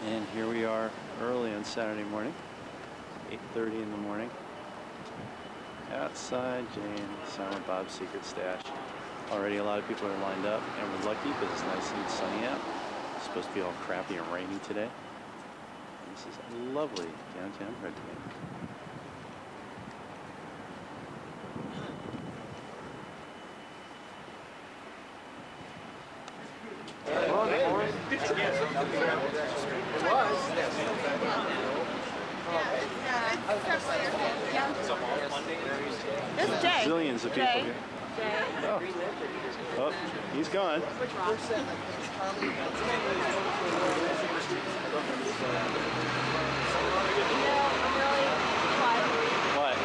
And here we are early on Saturday morning, 8:30 in the morning, outside Jane Silent Bob's Secret Stash. Already a lot of people are lined up, and we're lucky because it's nice and sunny out. It's supposed to be all crappy and rainy today. This is lovely downtown Redmond. This is Jay. Zillions of people here. Jay. Oh, he's gone. Which rock? What?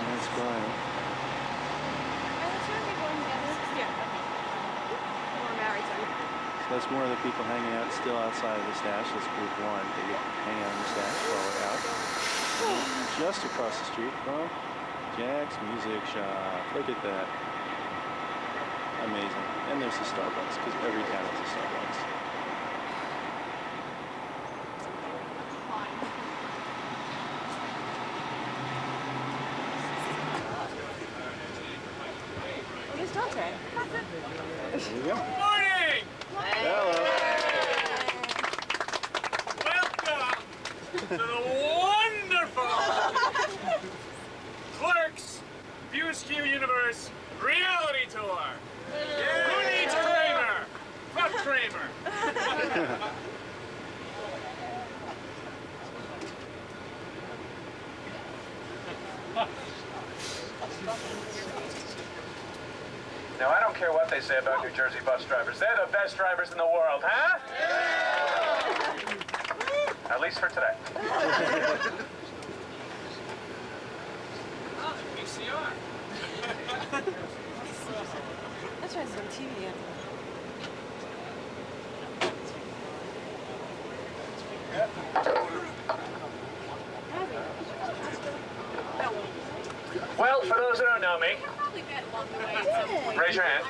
That's Brian. So that's more of the people hanging out still outside of the stash. That's group one. They get to hang out in the stash while we're out. Just across the street from Jack's Music Shop. Look at that. Amazing. And there's the Starbucks, because every town has a Starbucks. Here's Dante. There you go. Good morning! Hello. Welcome to the wonderful Clerks View Askew Universe Reality Tour. Who needs Kramer? Fuck Kramer. Now, I don't care what they say about New Jersey bus drivers. They're the best drivers in the world, huh? Yeah. At least for today. Oh, VCR. That's right, it's on TV. Well, for those that don't know me, raise your hand.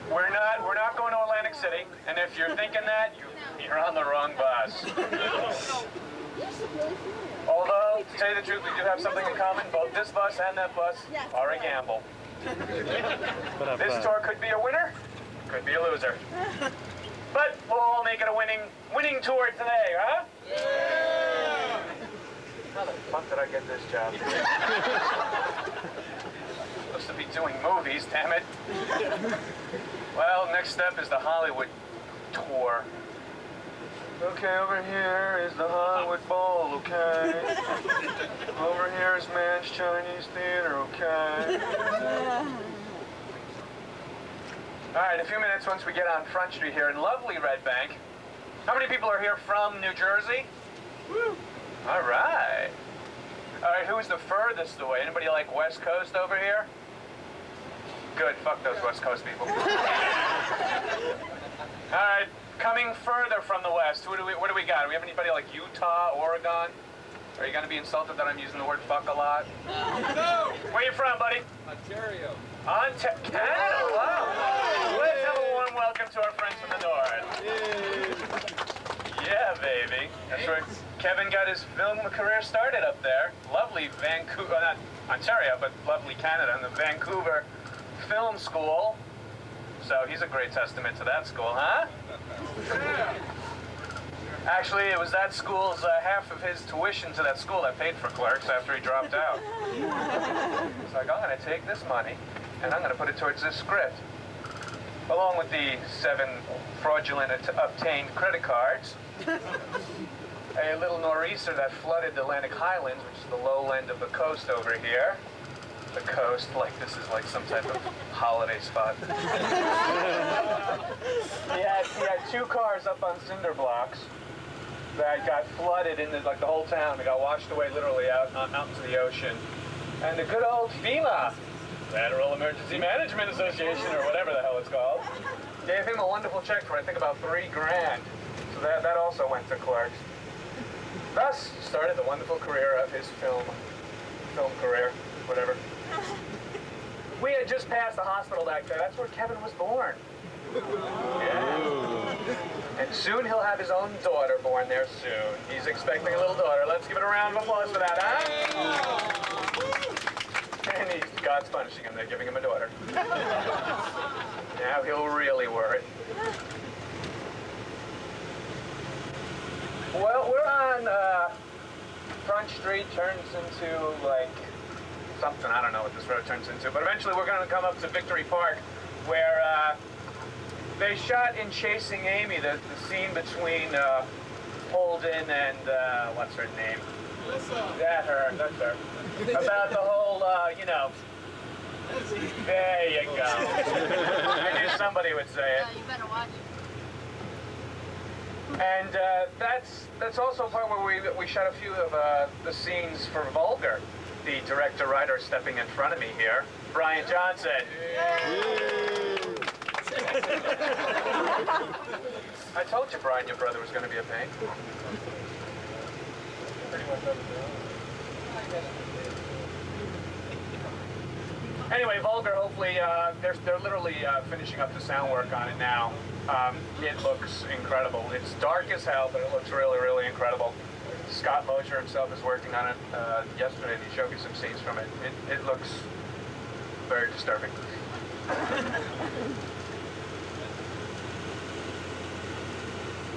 We're not going to Atlantic City, and if you're thinking that, you're on the wrong bus. Although, to tell you the truth, we do have something in common. Both this bus and that bus are a gamble. This tour could be a winner, could be a loser. But we'll all make it a winning tour today, huh? Yeah! How the fuck did I get this job? Supposed to be doing movies, damn it. Well, next step is the Hollywood tour. Okay, over here is the Hollywood Bowl, okay? Over here is Man's Chinese Theater, okay? All right, a few minutes once we get on Front Street here in lovely Red Bank. How many people are here from New Jersey? Woo. All right. All right, who's the furthest away? Anybody like West Coast over here? Good, fuck those West Coast people. All right, coming further from the West, what do we got? Do we have anybody like Utah, Oregon? Are you gonna be insulted that I'm using the word fuck a lot? No! Where you from, buddy? Ontario. Canada, wow. Let's have a warm welcome to our friends from the North. Yeah, baby. That's where Kevin got his film career started up there. Lovely Vancouver, not Ontario, but lovely Canada, and the Vancouver Film School. So he's a great testament to that school, huh? Yeah. Actually, it was that school's half of his tuition to that school that paid for Clerks after he dropped out. It's like, I'm going to take this money, and I'm going to put it towards this script. Along with the 7 fraudulent obtained credit cards. A little nor'easter that flooded the Atlantic Highlands, which is the lowland of the coast over here. The coast, like this is like some type of holiday spot. he had 2 cars up on cinder blocks that got flooded into like the whole town. They got washed away literally out into the ocean. And the good old FEMA, Federal Emergency Management Association, or whatever the hell it's called, gave him a wonderful check for I think about $3 grand. So that also went to Clerks. Thus started the wonderful career of his film career, whatever. We had just passed the hospital back there. That's where Kevin was born. Yeah. And soon he'll have his own daughter born there soon. He's expecting a little daughter. Let's give it a round of applause for that, huh? And God's punishing him. They're giving him a daughter. Now he'll really worry. Well, we're on Front Street, turns into like something. I don't know what this road turns into, but eventually we're going to come up to Victory Park, where they shot in Chasing Amy, the scene between Holden and what's her name? That's her. About the whole, you know. There you go. I knew somebody would say it. You better watch it. And that's also a part where we shot a few of the scenes for Vulgar. The director-writer stepping in front of me here, Brian Johnson. I told you, Brian, your brother was going to be a pain. Anyway, Vulgar, hopefully, they're literally finishing up the sound work on it now. It looks incredible. It's dark as hell, but it looks really, really incredible. Scott Mosher himself is working on it yesterday, and he showed me some scenes from it. It looks very disturbing.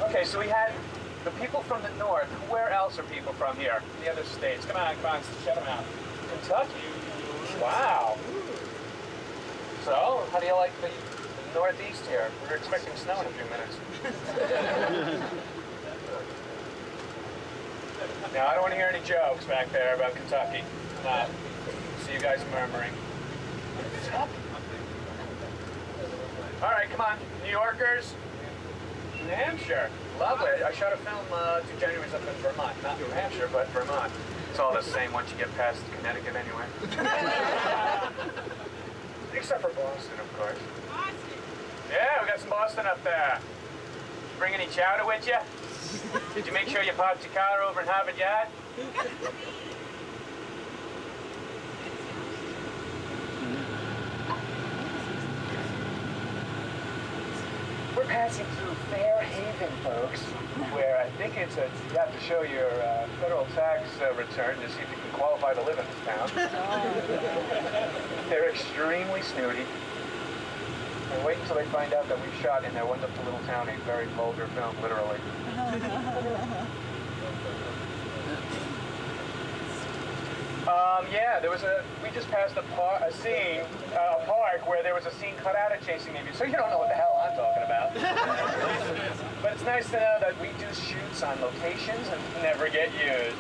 Okay, so we had the people from the north. Where else are people from here? The other states. Come on, check them out. Kentucky. Wow. So, how do you like the Northeast here? We're expecting snow in a few minutes. Now, I don't want to hear any jokes back there about Kentucky. No. See you guys murmuring. All right, come on. New Yorkers. New Hampshire. Lovely. I shot a film 2 Januaries up in Vermont. Not New Hampshire, but Vermont. It's all the same once you get past Connecticut anyway. Except for Boston, of course. Boston. Yeah, we got some Boston up there. Bring any chowder with you? Did you make sure you popped your car over in Harvard Yard? We're passing through Fairhaven, folks, where I think you have to show your federal tax return to see if you can qualify to live in this town. They're extremely snooty. And wait until they find out that we shot in their wonderful little town a very vulgar film, literally. Yeah, we just passed a park where there was a scene cut out of Chasing Amy, so you don't know what the hell I'm talking about. But it's nice to know that we do shoots on locations and never get used.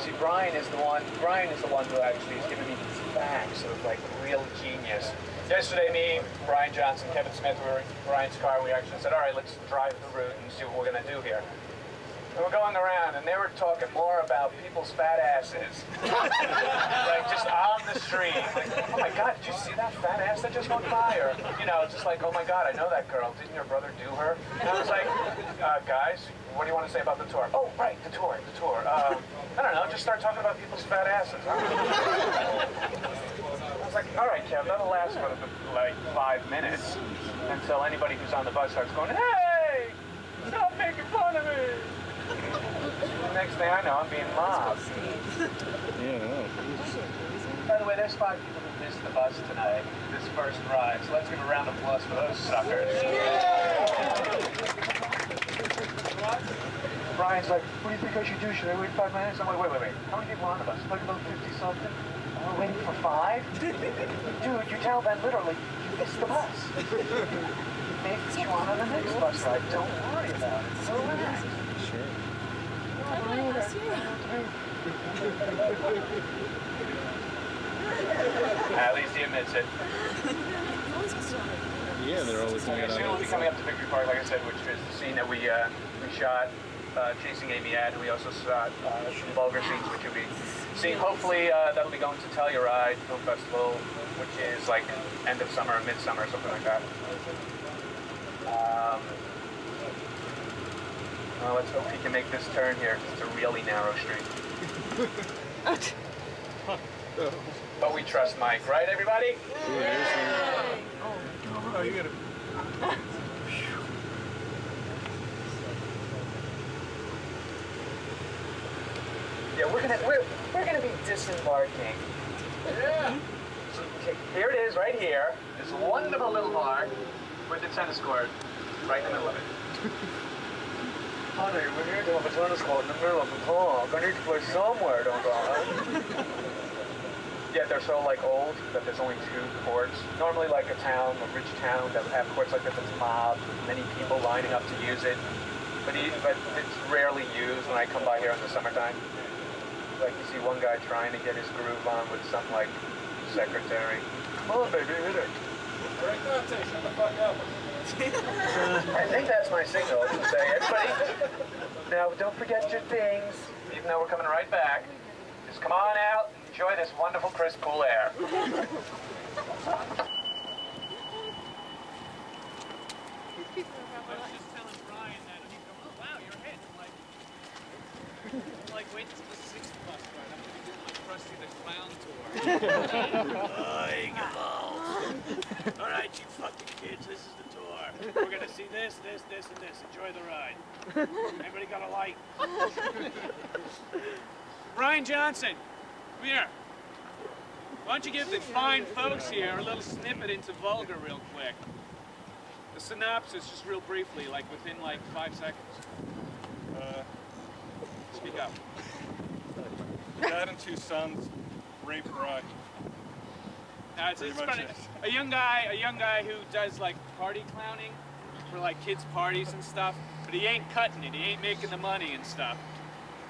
See, Brian is the one who actually has given me these facts of like real genius. Yesterday, me, Brian Johnson, Kevin Smith, we were in Brian's car. We actually said, all right, let's drive the route and see what we're going to do here. And we're going around, and they were talking more about people's fat asses. Like, just on the street. Like, oh my God, did you see that fat ass that just went by? Or, you know, just like, oh my God, I know that girl. Didn't your brother do her? And I was like, guys, what do you want to say about the tour? Oh, right, the tour. I don't know, just start talking about people's fat asses. I was like, all right, Kev, that'll last for like 5 minutes until anybody who's on the bus starts going, hey, stop making fun of me. The next thing I know, I'm being mobbed. Yeah. By the way, there's 5 people who missed the bus tonight, this first ride, so let's give a round of applause for those suckers. Brian's like, what do you think I should do? Should I wait 5 minutes? I'm like, wait. How many people are on the bus? Like about 50-something? We're waiting for 5? Dude, you tell them literally, you missed the bus. Maybe you on the next bus ride. Don't worry about it. So relax. Sure. At least he admits it. Yeah, they're always Okay, soon we'll be coming up to Victory Park, like I said, which is the scene that we shot. chasing Amy ad, and we also shot some vulgar scenes, which you'll be seeing. Hopefully, that'll be going to Telluride Film Festival, which is like end of summer or midsummer, something like that. Well, let's hope he can make this turn here, because it's a really narrow street. But we trust Mike, right, everybody? Oh, you gotta. Yeah, we're gonna be disembarking. Yeah. So, okay, here it is, right here. This wonderful little bar with the tennis court right in the middle of it. Honey, we need to have a tennis court in the middle of the park. I need to play somewhere, don't I? Yeah, they're so like old that there's only 2 courts. Normally, like a town, a rich town that would have courts like this, it's mobbed with many people lining up to use it. But it's rarely used when I come by here in the summertime. Like you see one guy trying to get his groove on with some like secretary. Come on, baby, hit it. Brian Dante, shut the fuck up. I think that's my signal to say, everybody, now don't forget your things, even though we're coming right back. Just come on out and enjoy this wonderful, crisp, cool air. I was just telling Brian that he's going, oh wow, you're hit. I'm like, wait until the 6th bus ride. I'm gonna do my Krusty the Clown tour. All right, you fucking kids, this is the tour. We're gonna see this, this, this, and this. Enjoy the ride. Everybody got a light? Brian Johnson, come here. Why don't you give the fine folks here a little snippet into vulgar real quick? The synopsis, just real briefly, like within like 5 seconds. Speak up. Dad and 2 sons, rape bride. It's funny. A young guy who does like party clowning for like kids' parties and stuff, but he ain't cutting it. He ain't making the money and stuff.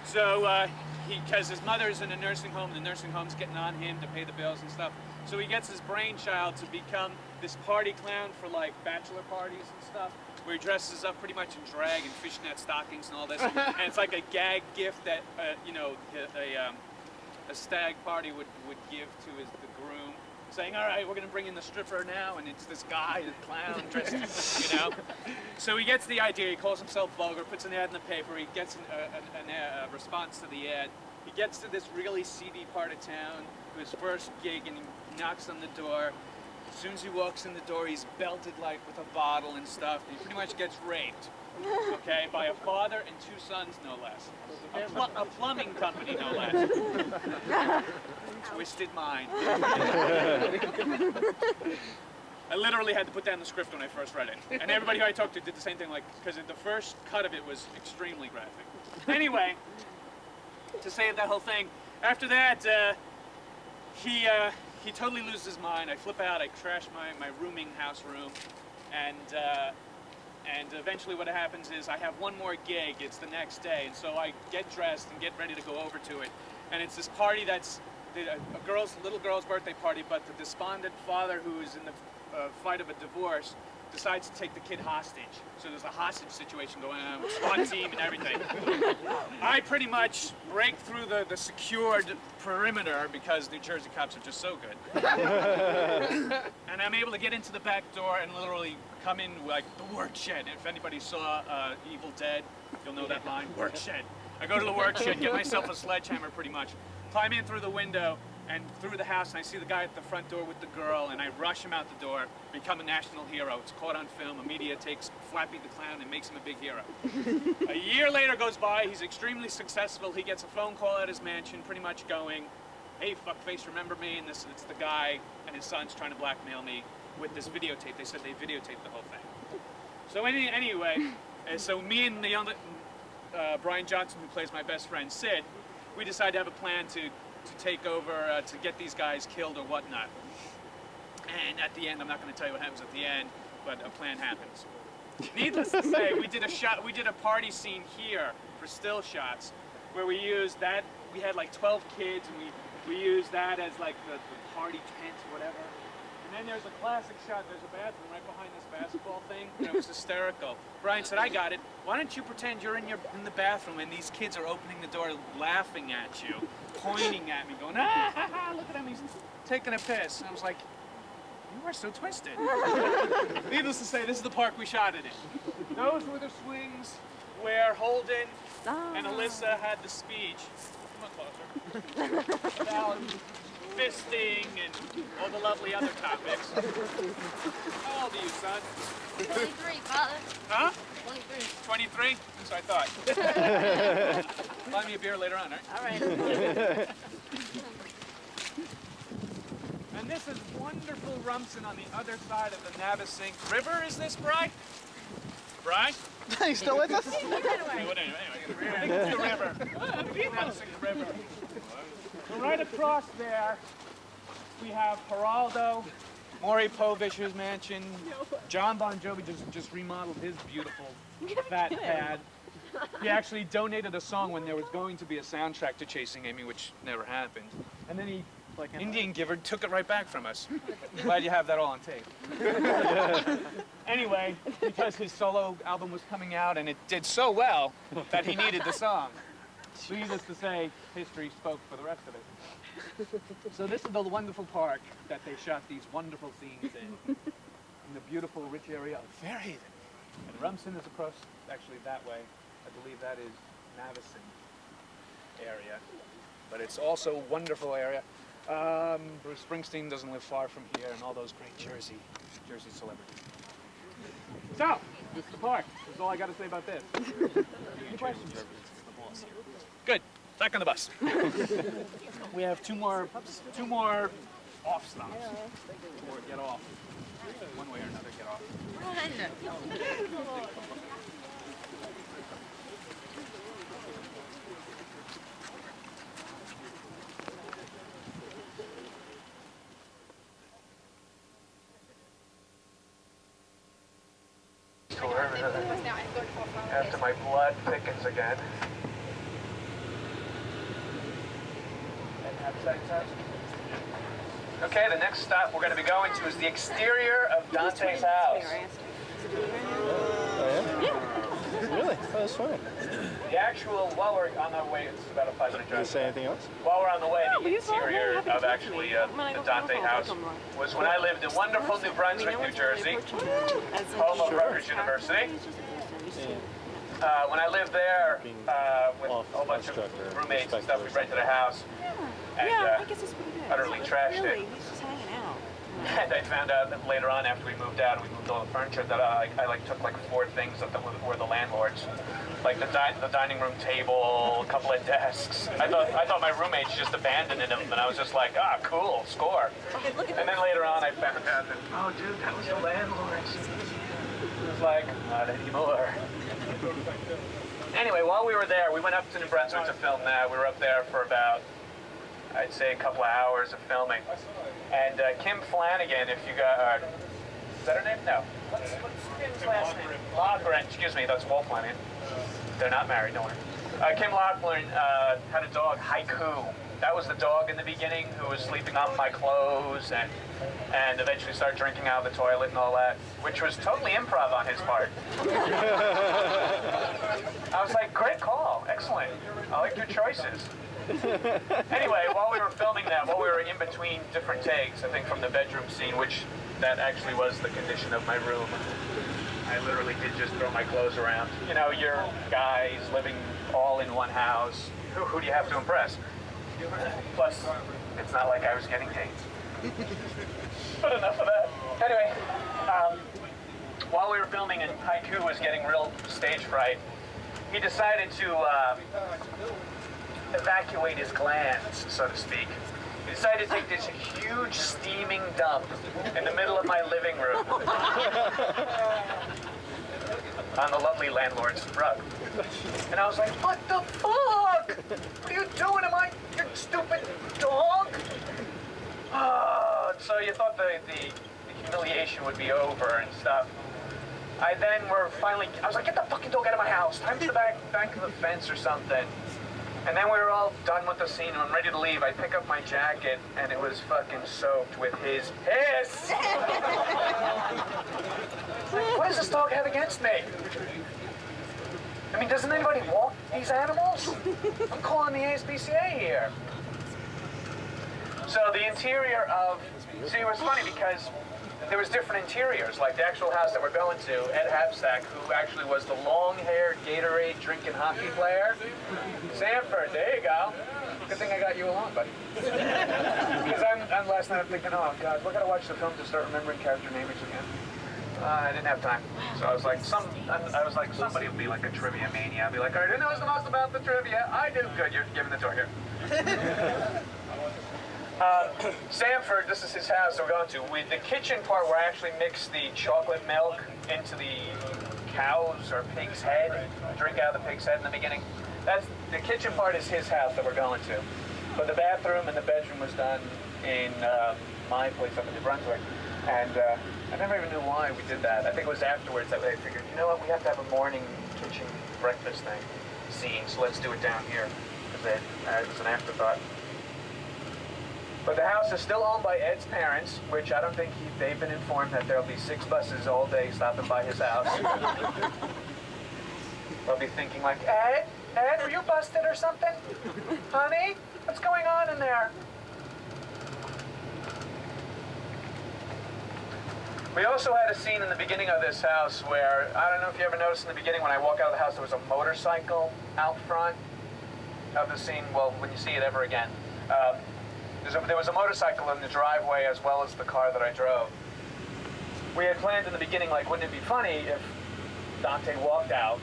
So because his mother's in a nursing home, the nursing home's getting on him to pay the bills and stuff. So he gets his brainchild to become this party clown for like bachelor parties and stuff, where he dresses up pretty much in drag and fishnet stockings and all this. And it's like a gag gift that you know, a stag party would give to the groom, saying, all right, we're going to bring in the stripper now, and it's this guy, the clown, dressed, you know. So he gets the idea, he calls himself vulgar, puts an ad in the paper, he gets a response to the ad. He gets to this really seedy part of town, to his first gig, and he knocks on the door. As soon as he walks in the door, he's belted like with a bottle and stuff. He pretty much gets raped, okay, by a father and 2 sons, no less. A plumbing company, no less. Twisted mind. I literally had to put down the script when I first read it. And everybody who I talked to did the same thing, like, because the first cut of it was extremely graphic. Anyway, to save that whole thing, after that, he totally loses his mind. I flip out, I trash my rooming house room, and eventually what happens is I have one more gig. It's the next day, and so I get dressed and get ready to go over to it. And it's this party that's a little girl's birthday party, but the despondent father who is in the fight of a divorce decides to take the kid hostage. So there's a hostage situation going on with SWAT team and everything. I pretty much break through the secured perimeter because New Jersey cops are just so good. And I'm able to get into the back door and literally come in like the work shed. If anybody saw Evil Dead, you'll know that line, work shed. I go to the work shed, get myself a sledgehammer pretty much, climb in through the window and through the house, and I see the guy at the front door with the girl, and I rush him out the door, become a national hero. It's caught on film. The media takes Flappy the Clown and makes him a big hero. A year later goes by, he's extremely successful. He gets a phone call at his mansion, pretty much going, hey, fuckface, remember me? And it's the guy and his son's trying to blackmail me with this videotape. They said they videotaped the whole thing. So anyway, so me and the young Brian Johnson, who plays my best friend, Sid, we decided to have a plan to take over, to get these guys killed or whatnot. And at the end, I'm not going to tell you what happens at the end, but a plan happens. Needless to say, we did a party scene here for still shots, where we used that. We had like 12 kids, and we used that as like the party tent or whatever. And then there's a classic shot. There's a bathroom right behind this basketball thing. And it was hysterical. Brian said, I got it. Why don't you pretend you're in the bathroom and these kids are opening the door laughing at you, pointing at me, going, ah, ha, ha, look at him, he's taking a piss. And I was like, you are so twisted. Needless to say, this is the park we shot it in. Those were the swings where Holden and Alyssa had the speech. Come on closer. About fisting and all the lovely other topics. How old are you, son? 23, Father. Huh? 23. 23? That's what I thought. Buy me a beer later on, right? All right. And this is wonderful Rumson on the other side of the Navasink River. Is this, Bri? Bri? You still with us? Anyway, I think it's the river. Navasink River. So right across there, we have Geraldo, Maury Povish's mansion. John Bon Jovi just remodeled his beautiful fat pad. He actually donated a song when there was going to be a soundtrack to Chasing Amy, which never happened. And then he, like Indian Giver, took it right back from us. Glad you have that all on tape. Anyway, because his solo album was coming out and it did so well that he needed the song. Needless to say, history spoke for the rest of it. So this is the wonderful park that they shot these wonderful scenes in the beautiful, rich area of Fairhaven. And Rumson is across, actually that way. I believe that is Navasink area. But it's also a wonderful area. Bruce Springsteen doesn't live far from here, and all those great Jersey celebrities. So, this is the park. That's all I got to say about this. Any questions? Good. Back on the bus. We have two more off stops. Or get off. One way or another, get off. After my blood thickens again. Okay, the next stop we're going to be going to is the exterior of Dante's house. Oh, yeah? Really? Oh, that's fine. The actual, while we're on our way, it's about a 5-minute drive. Did you say anything else? While we're on the way, No, the he's not very interior happy of to actually talk to me. the Dante house was when I lived in wonderful New Brunswick, New Jersey, home of Rutgers University. When I lived there with a whole bunch of roommates and stuff, we rented a house and I guess it's pretty good. utterly trashed Really, it. he's just hanging out. And I found out that later on, after we moved out and we moved all the furniture, that I like took like 4 things that were the landlord's, like the dining room table, a couple of desks. I thought my roommates just abandoned them, and I was just like, ah, cool, score. Okay, look at And then later on, I found out that, oh, dude, that was the landlord's. It was like, not anymore. Anyway, while we were there, we went up to New Brunswick to film that. We were up there for about, I'd say, a couple of hours of filming. And Kim Flanagan, if you got, is that her name? No. What's Kim's last name? Loughlin, excuse me, that's Walt Flanagan. They're not married, don't worry. Kim Loughlin had a dog, Haiku. That was the dog in the beginning who was sleeping on my clothes and eventually started drinking out of the toilet and all that, which was totally improv on his part. I was like, great call, excellent. I like your choices. Anyway, while we were filming that, while we were in between different takes, I think from the bedroom scene, which that actually was the condition of my room, I literally did just throw my clothes around. You know, you're guys living all in one house. Who do you have to impress? Plus, it's not like I was getting paid. But enough of that. Anyway, while we were filming and Haiku was getting real stage fright, he decided to evacuate his glands, so to speak. He decided to take this huge steaming dump in the middle of my living room on the lovely landlord's rug. And I was like, what the fuck? What are you doing? Am I your stupid dog? So you thought the humiliation would be over and stuff. I was like, get the fucking dog out of my house. Time to the back of the fence or something. And then we were all done with the scene and I'm ready to leave. I pick up my jacket and it was fucking soaked with his piss. Like, what does this dog have against me? I mean, doesn't anybody walk these animals? I'm calling the ASPCA here. So the interior of, see, it was funny because there was different interiors, like the actual house that we're going to, Ed Hapsack, who actually was the long-haired Gatorade drinking hockey player. Sanford, there you go. Good thing I got you along, buddy. Because I'm last night I'm thinking, oh God, we're gonna watch the film to start remembering character names again. I didn't have time, so I was like, somebody will be like a trivia mania. I'll be like, all right, who knows the most about the trivia? I do. Good, you're giving the tour here. Sanford, this is his house that we're going to. The kitchen part where I actually mix the chocolate milk into the cow's or pig's head, drink out of the pig's head in the beginning. That's the kitchen part is his house that we're going to. But the bathroom and the bedroom was done in my place up in New Brunswick. And I never even knew why we did that. I think it was afterwards that they figured, you know what, we have to have a morning kitchen breakfast thing scene, so let's do it down here. Because it was an afterthought. But the house is still owned by Ed's parents, which I don't think they've been informed that there'll be 6 buses all day stopping by his house. They'll be thinking like, Ed, were you busted or something? Honey, what's going on in there? We also had a scene in the beginning of this house where, I don't know if you ever noticed in the beginning when I walk out of the house, there was a motorcycle out front of the scene. Well, when you see it ever again. There was a motorcycle in the driveway as well as the car that I drove. We had planned in the beginning, like, wouldn't it be funny if Dante walked out,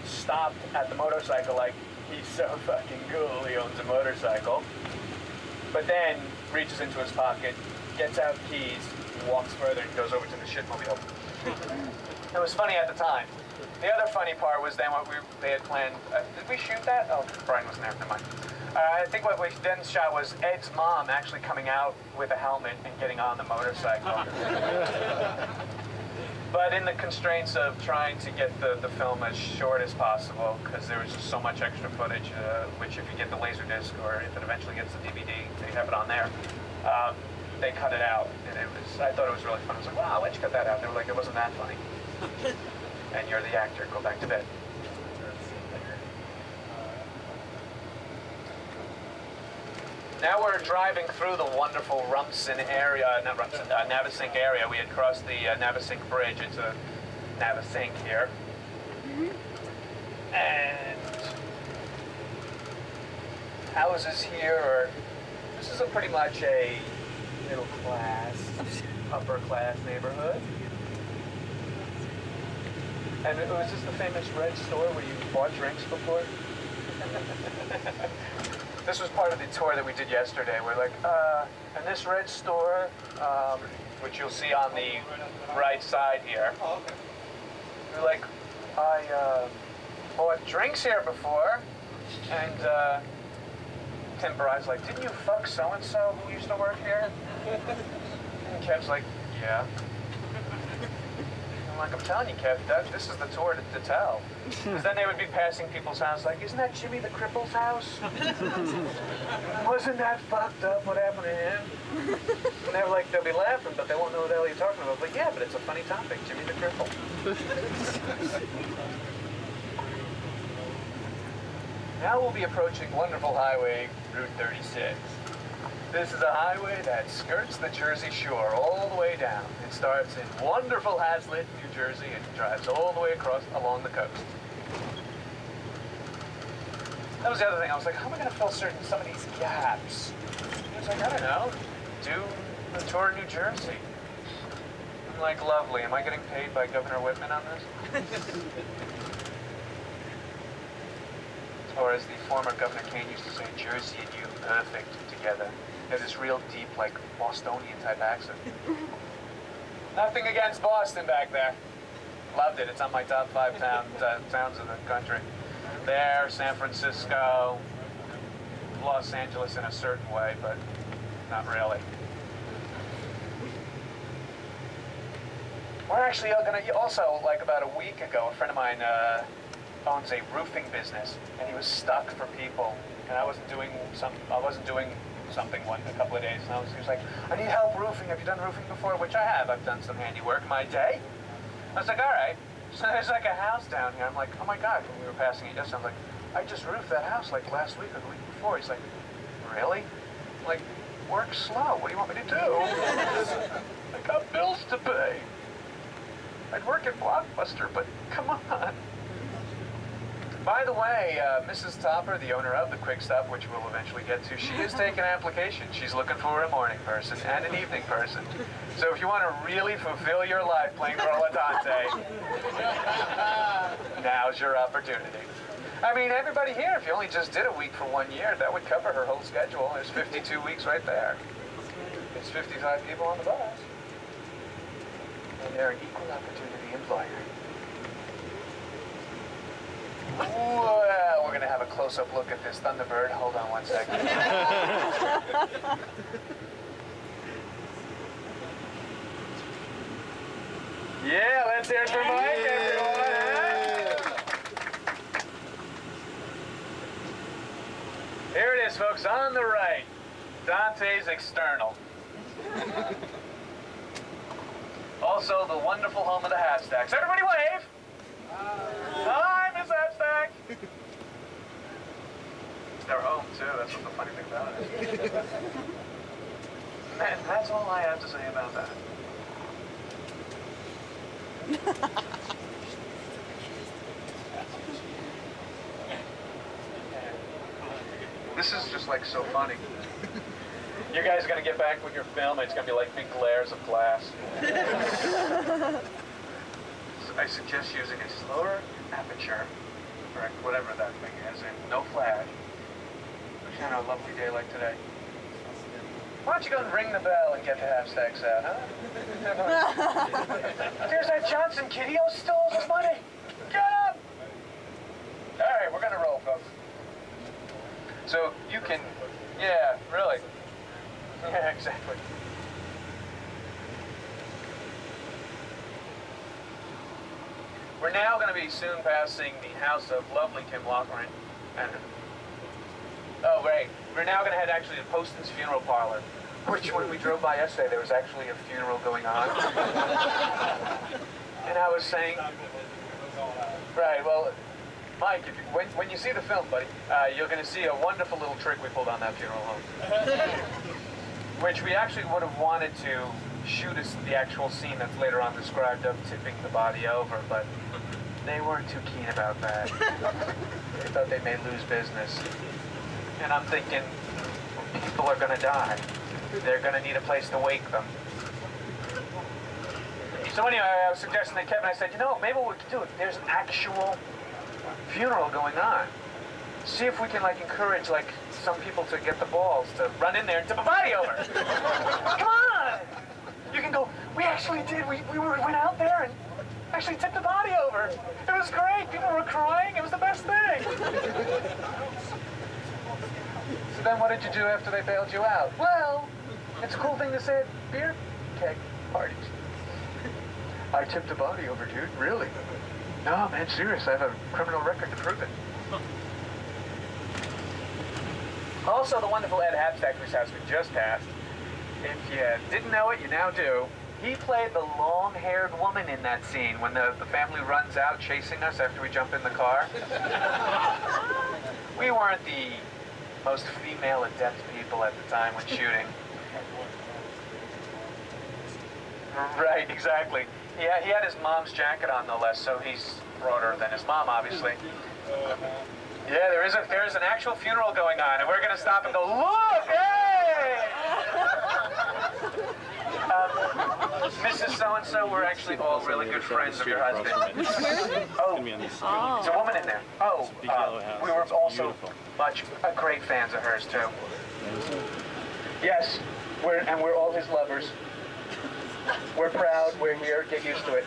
stopped at the motorcycle, like, he's so fucking cool, he owns a motorcycle, but then reaches into his pocket, gets out keys, walks further and goes over to the shitmobile. It was funny at the time. The other funny part was then what they had planned. Did we shoot that? Oh, Brian wasn't there. Never mind. I think what we then shot was Ed's mom actually coming out with a helmet and getting on the motorcycle. But in the constraints of trying to get the film as short as possible, because there was just so much extra footage, which if you get the Laserdisc or if it eventually gets the DVD, they have it on there. They cut it out, and I thought it was really fun. I was like, wow, why'd you cut that out? They were like, it wasn't that funny. And you're the actor, go back to bed. Now we're driving through the wonderful Navesink area. We had crossed the Navesink Bridge. It's a Navesink here. And houses here this is pretty much a middle class, upper class neighborhood. And was this the famous red store where you bought drinks before? This was part of the tour that we did yesterday. We're like, in this red store, which you'll see on the right side here, we're like, I bought drinks here before, and Tim Barai's like, didn't you fuck so-and-so who used to work here? And Kev's like, yeah. I'm like, I'm telling you, Kev, this is the tour to tell. Because then they would be passing people's house like, isn't that Jimmy the Cripple's house? Wasn't that fucked up? What happened to him? And they're like, they'll be laughing, but they won't know what the hell you're talking about. But yeah, but it's a funny topic, Jimmy the Cripple. Now we'll be approaching wonderful highway, Route 36. This is a highway that skirts the Jersey Shore all the way down. It starts in wonderful Hazlitt, New Jersey, and drives all the way across along the coast. That was the other thing. I was like, how am I going to fill some of these gaps? I was like, I don't know. Do the tour of New Jersey. I'm like, lovely. Am I getting paid by Governor Whitman on this? Or as the former Governor Kane used to say, Jersey and you, perfect together. They have this real deep, like, Bostonian type accent. Nothing against Boston back there. Loved it. It's on my top 5 towns of the country. There, San Francisco, Los Angeles in a certain way, but not really. We're actually going to, also, like about a week ago, a friend of mine owns a roofing business, and he was stuck for people, and I wasn't doing something a couple of days, and he was like, I need help roofing. Have you done roofing before? Which I have. I've done some handiwork in my day. I was like, all right. So there's like a house down here. I'm like, oh my God, when we were passing it yesterday, I'm like, I just roofed that house like last week or the week before. He's like, really? I'm like, work slow. What do you want me to do? I got bills to pay. I'd work at Blockbuster, but come on. By the way, Mrs. Topper, the owner of the Quick Stop, which we'll eventually get to, she is taking applications. She's looking for a morning person and an evening person. So if you want to really fulfill your life playing Rolla Dante, now's your opportunity. I mean, everybody here, if you only just did a week for 1 year, that would cover her whole schedule. There's 52 weeks right there. There's 55 people on the bus. And they're an equal opportunity employer. Well, we're going to have a close-up look at this Thunderbird. Hold on 1 second. Yeah, let's hear it for Mike, everyone. Here it is, folks, on the right. Dante's external. Also, the wonderful home of the Hatstacks. Everybody wave! Hi, Miss Hatstack! It's their home, too. That's what the funny thing about it is. Man, that's all I have to say about that. This is just like so funny. You guys are gonna get back with your film, and it's gonna be like big glares of glass. I suggest using a slower aperture, or whatever that thing is, and no flash. Especially on a lovely day like today. Why don't you go and ring the bell and get the half-stacks out, huh? There's that Johnson kid. He stole his money. Get up! All right, we're gonna roll, folks. So you can, yeah, really. Yeah, exactly. We're now going to be soon passing the house of lovely Kim Loughran. And, oh, right. We're now going to head actually to Poston's funeral parlor, which when we drove by yesterday, there was actually a funeral going on. And I was saying, right, well, Mike, if you, when you see the film, buddy, you're going to see a wonderful little trick we pulled on that funeral home. Which we actually would have wanted to shoot us the actual scene that's later on described of tipping the body over, but they weren't too keen about that. They thought they may lose business. And I'm thinking, people are going to die. They're going to need a place to wake them. So anyway, I was suggesting to Kevin, I said, you know, maybe what we could do, there's an actual funeral going on. See if we can, like, encourage, like, some people to get the balls to run in there and tip a body over. Come on! You can go, we actually did. We went out there and actually tipped the body over. It was great. People were crying. It was the best thing. So then what did you do after they bailed you out? Well, it's a cool thing to say at beer keg parties. I tipped a body over, dude. Really? No, man, serious. I have a criminal record to prove it. Also, the wonderful Ed Hatstack, whose house we just passed. If you didn't know it, you now do. He played the long-haired woman in that scene when the family runs out chasing us after we jump in the car. We weren't the most female-adept people at the time when shooting. Right, exactly. Yeah, he had his mom's jacket on, no less, so he's broader than his mom, obviously. Yeah, there is an actual funeral going on, and we're going to stop and go, look, hey! Mrs. So-and-so, we're actually all really good friends of your husband. Oh, it's a woman in there. Oh, we were also great fans of hers, too. Yes, we're all his lovers. We're proud, we're here, get used to it.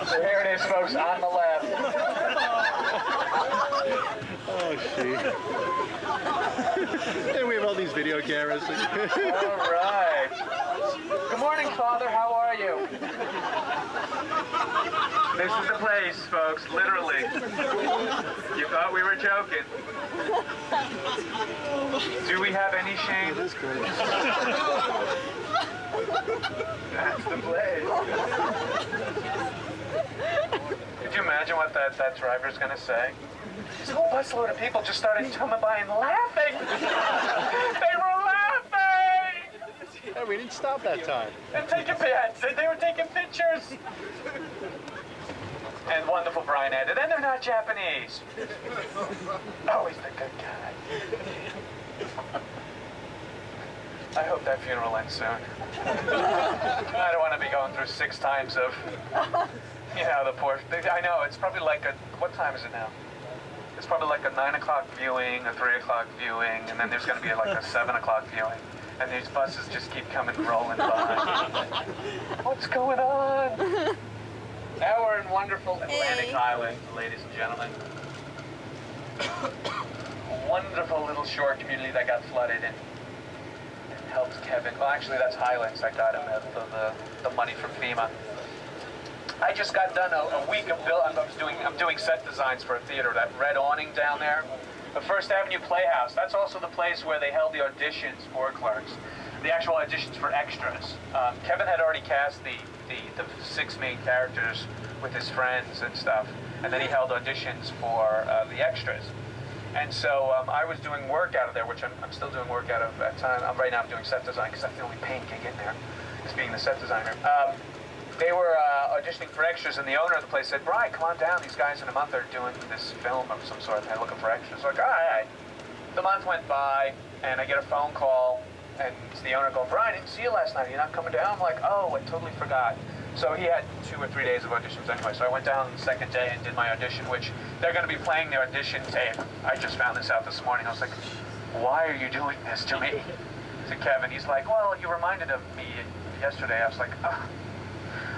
So here it is, folks, on the left. Oh, shoot. And we have all these video cameras. All right. Good morning, Father. How are are you? This is the place, folks, literally. You thought we were joking. Do we have any shame? That's great. That's the place. Could you imagine what that driver's gonna say? This whole busload of people just started coming by and laughing. They were laughing! Hey, we didn't stop that time. And taking pictures. They were taking pictures. And wonderful Brian added, and they're not Japanese. Always the good guy. I hope that funeral ends soon. I don't want to be going through 6 times of, you know, the poor. I know, it's probably like a, what time is it now? It's probably like a 9 o'clock viewing, a 3 o'clock viewing, and then there's going to be like a 7 o'clock viewing. And these buses just keep coming rolling by. What's going on? Now we're in wonderful Atlantic Island, ladies and gentlemen. A wonderful little shore community that got flooded and helped Kevin. Well, actually, that's Highlands. I got him the money from FEMA. I just got done a week of I'm doing set designs for a theater. That red awning down there, the First Avenue Playhouse. That's also the place where they held the auditions for Clerks, the actual auditions for extras. Kevin had already cast the 6 main characters with his friends and stuff, and then he held auditions for the extras. And so I was doing work out of there, which I'm still doing work out of at time. Right now I'm doing set design because that's the only paying gig in there, is being the set designer. They were auditioning for extras, and the owner of the place said, Brian, come on down. These guys in a month are doing this film of some sort, and they're looking for extras. Like, all right. The month went by, and I get a phone call, and it's the owner going, Brian, I didn't see you last night. You're not coming down? I'm like, oh, I totally forgot. So he had 2 or 3 days of auditions anyway. So I went down the second day and did my audition, which they're going to be playing the audition tape. I just found this out this morning. I was like, why are you doing this to me? To Kevin. He's like, well, you reminded of me yesterday. I was like, oh,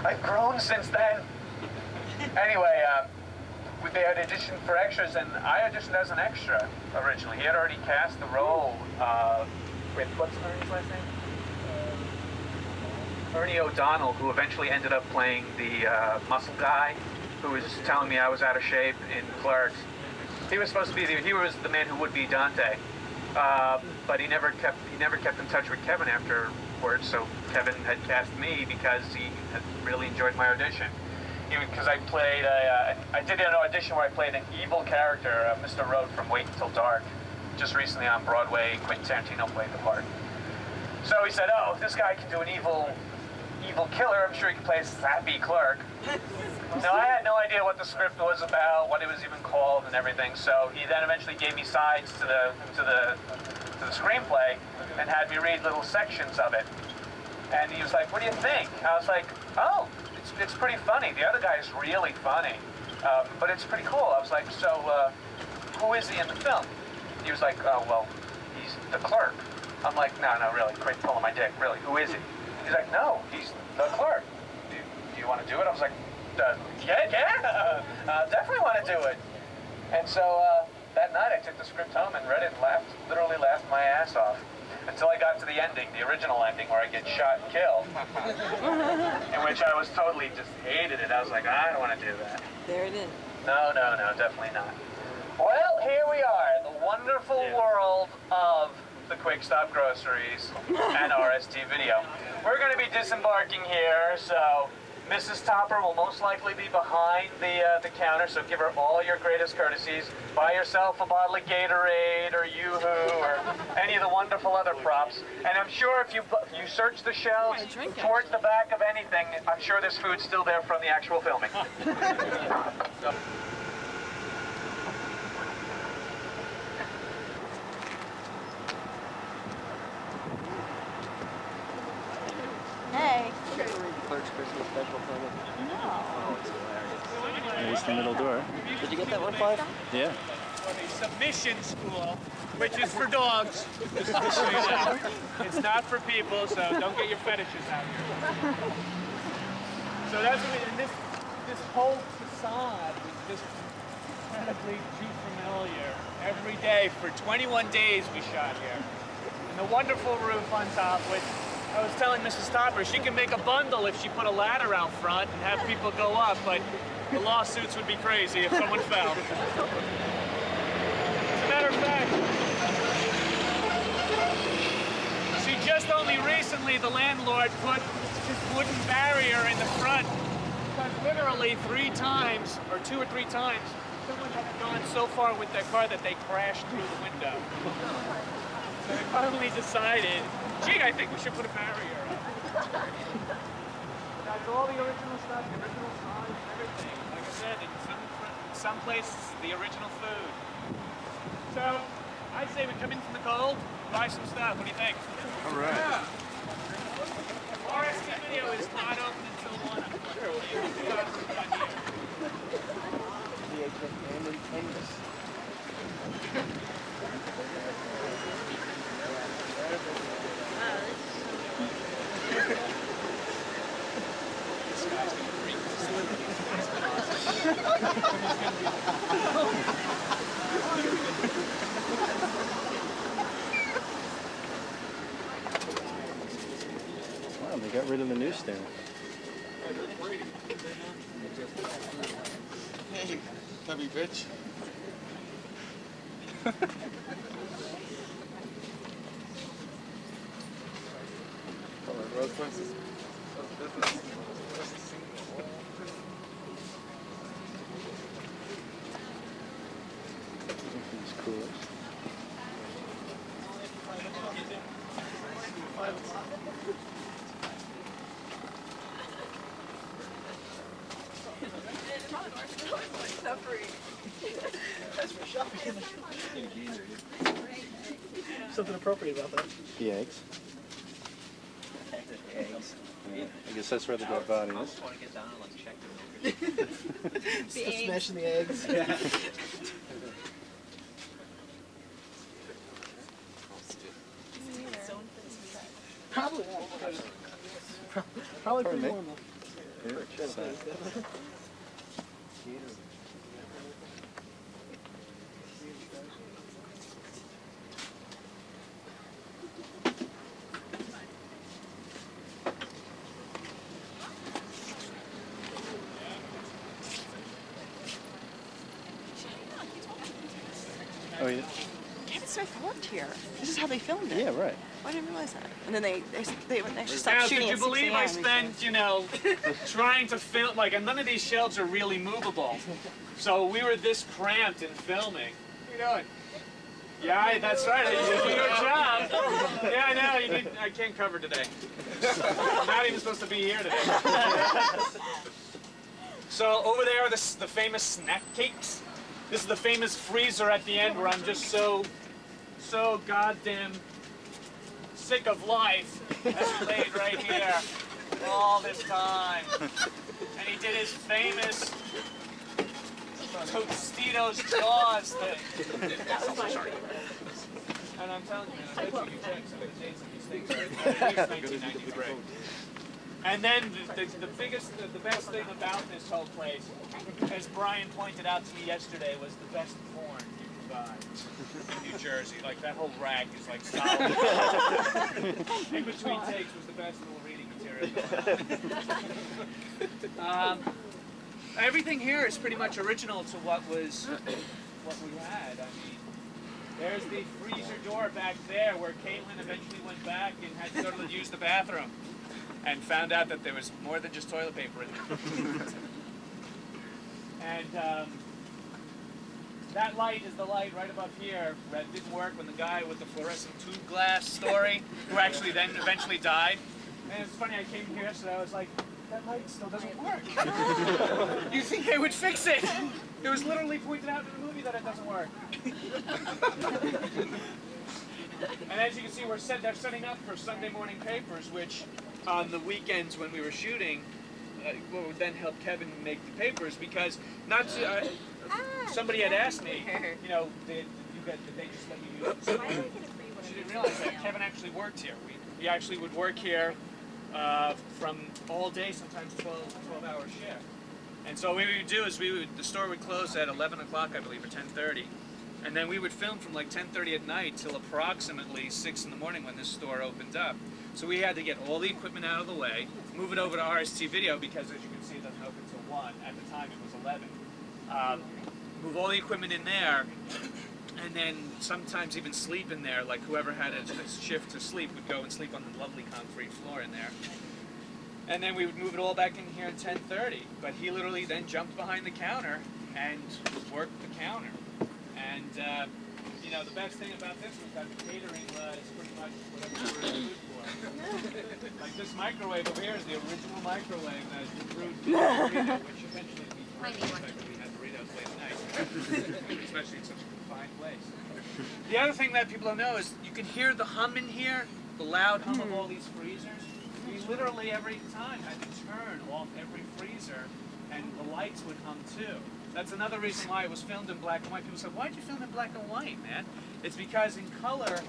I've grown since then. Anyway, they had auditioned for extras, and I auditioned as an extra originally. He had already cast the role with, what's Ernie's last name? Ernie O'Donnell, who eventually ended up playing the muscle guy, who was telling me I was out of shape in Clerks. He was supposed to be he was the man who would be Dante, but he never kept in touch with Kevin afterwards. So Kevin had cast me because he had really enjoyed my audition. Because I played I did an audition where I played an evil character, Mr. Road from Wait Until Dark. Just recently on Broadway, Quentin Tarantino played the part. So he said, oh, if this guy can do an evil killer, I'm sure he can play a sappy clerk. Now, I had no idea what the script was about, what it was even called and everything, so he then eventually gave me sides to the screenplay and had me read little sections of it. And he was like, what do you think? I was like, oh, it's pretty funny. The other guy is really funny, but it's pretty cool. I was like, so who is he in the film? He was like, oh, well, he's the clerk. I'm like, no, really, quit pulling my dick, really, who is he? He's like, no, he's the clerk. Do you want to do it? I was like, yeah, definitely want to do it. And so that night I took the script home and read it and literally laughed my ass off. Until I got to the ending, the original ending, where I get shot and killed. In which I was totally just hated it. I was like, I don't want to do that. There it is. No, definitely not. Well, here we are, the wonderful world of the Quick Stop Groceries and RST Video. We're going to be disembarking here, so Mrs. Topper will most likely be behind the counter, so give her all your greatest courtesies. Buy yourself a bottle of Gatorade or Yoo-Hoo or any of the wonderful other props. And I'm sure if you search the shelves towards the back of anything, I'm sure there's food still there from the actual filming. Hey. Clerk's Christmas special coming. No. Oh, it's hilarious. There's the middle door. Did you get that one, Five? Yeah. A submission school, which is for dogs. Just to show you that. It's not for people, so don't get your fetishes out here. So that's what this whole facade was just incredibly too familiar. Every day for 21 days we shot here. And the wonderful roof on top with I was telling Mrs. Topper she can make a bundle if she put a ladder out front and have people go up, but the lawsuits would be crazy if someone fell. As a matter of fact, see, just only recently the landlord put this wooden barrier in the front because literally 3 times, or 2 or 3 times, someone had gone so far with their car that they crashed through the window. So they finally decided, gee, I think we should put a barrier up. That's all the original stuff, the original signs, everything. Like I said, in some places, the original food. So, I say we come in from the cold, buy some stuff. What do you think? All right. Yeah. RSC Video is not open until 1, unfortunately. Wow, they got rid of the newsstand. Hey, tubby bitch. These coolers. Something appropriate about that. The eggs. Yeah, I guess that's where the dead body is. Smashing the eggs. Probably. Probably pretty me. warm though. Here, just, oh, yeah. Kevin Smith worked here. This is how they filmed it. Yeah, right. I didn't realize that. And then they actually Now, stopped shooting could you at 6 believe I a.m. spent, you know, trying to film, like, and none of these shelves are really movable. So we were this cramped in filming. What are you doing? Yeah, that's right. You did your job. Yeah, I know. You did. I can't cover today. I'm not even supposed to be here today. So over there are the famous snack cakes. This is the famous freezer at the end where I'm just so goddamn sick of life. That's laid right here all this time. And he did his famous Tostitos Jaws thing. And I'm telling you, man, I bet you check some of the dates of these things are at least 1993. And then the best thing about this whole place, as Brian pointed out to me yesterday, was the best porn you can buy in New Jersey. Like, that whole rack is like solid. In between takes was the best little reading material. Everything here is pretty much original to what we had. I mean, there's the freezer door back there where Caitlin eventually went back and had to go to use the bathroom and found out that there was more than just toilet paper in there. And that light is the light right above here that didn't work when the guy with the fluorescent tube glass story, who actually then eventually died. And it's funny, I came here, so I was like, that light still doesn't work. You think they would fix it? It was literally pointed out in the movie that it doesn't work. And as you can see, they're setting up for Sunday morning papers, which on the weekends when we were shooting, would then help Kevin make the papers, because somebody had asked me, you know, did they just let you use it? She didn't realize that Kevin actually worked here. He actually would work here from all day, sometimes 12-hour shift. And so what we would do is the store would close at 11 o'clock, I believe, or 10:30. And then we would film from like 10:30 at night till approximately 6 in the morning when this store opened up. So we had to get all the equipment out of the way, move it over to RST Video because, as you can see, it doesn't open till 1. At the time, it was 11. Move all the equipment in there, and then sometimes even sleep in there. Like whoever had a shift to sleep would go and sleep on the lovely concrete floor in there. And then we would move it all back in here at 10:30. But he literally then jumped behind the counter and worked the counter. And you know, the best thing about this was that the catering was pretty much whatever you were in the mood for. Like this microwave over here is the original microwave that brewed burrito, which eventually we had burritos late at night, especially in such a confined place. The other thing that people don't know is you can hear the hum in here, the loud hum of all these freezers. We literally every time had to turn off every freezer, and the lights would hum too. That's another reason why it was filmed in black and white. People said, why'd you film in black and white, man? It's because in color,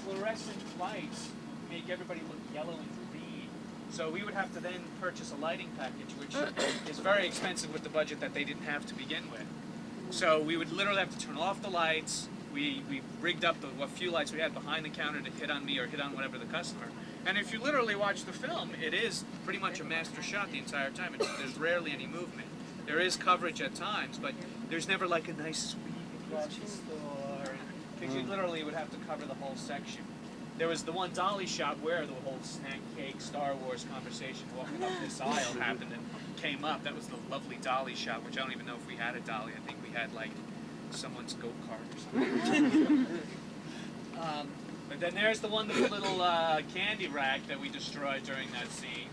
fluorescent lights make everybody look yellow and green. So we would have to then purchase a lighting package, which is very expensive with the budget that they didn't have to begin with. So we would literally have to turn off the lights. We rigged up what few lights we had behind the counter to hit on me or hit on whatever the customer. And if you literally watch the film, it is pretty much a master shot the entire time. There's rarely any movement. There is coverage at times, but there's never like a nice sweep across the store. Because you literally would have to cover the whole section. There was the one dolly shot where the whole snack cake Star Wars conversation walking up this aisle happened and came up. That was the lovely dolly shot, which I don't even know if we had a dolly. I think we had like someone's go-kart or something. But then there's the wonderful little candy rack that we destroyed during that scene,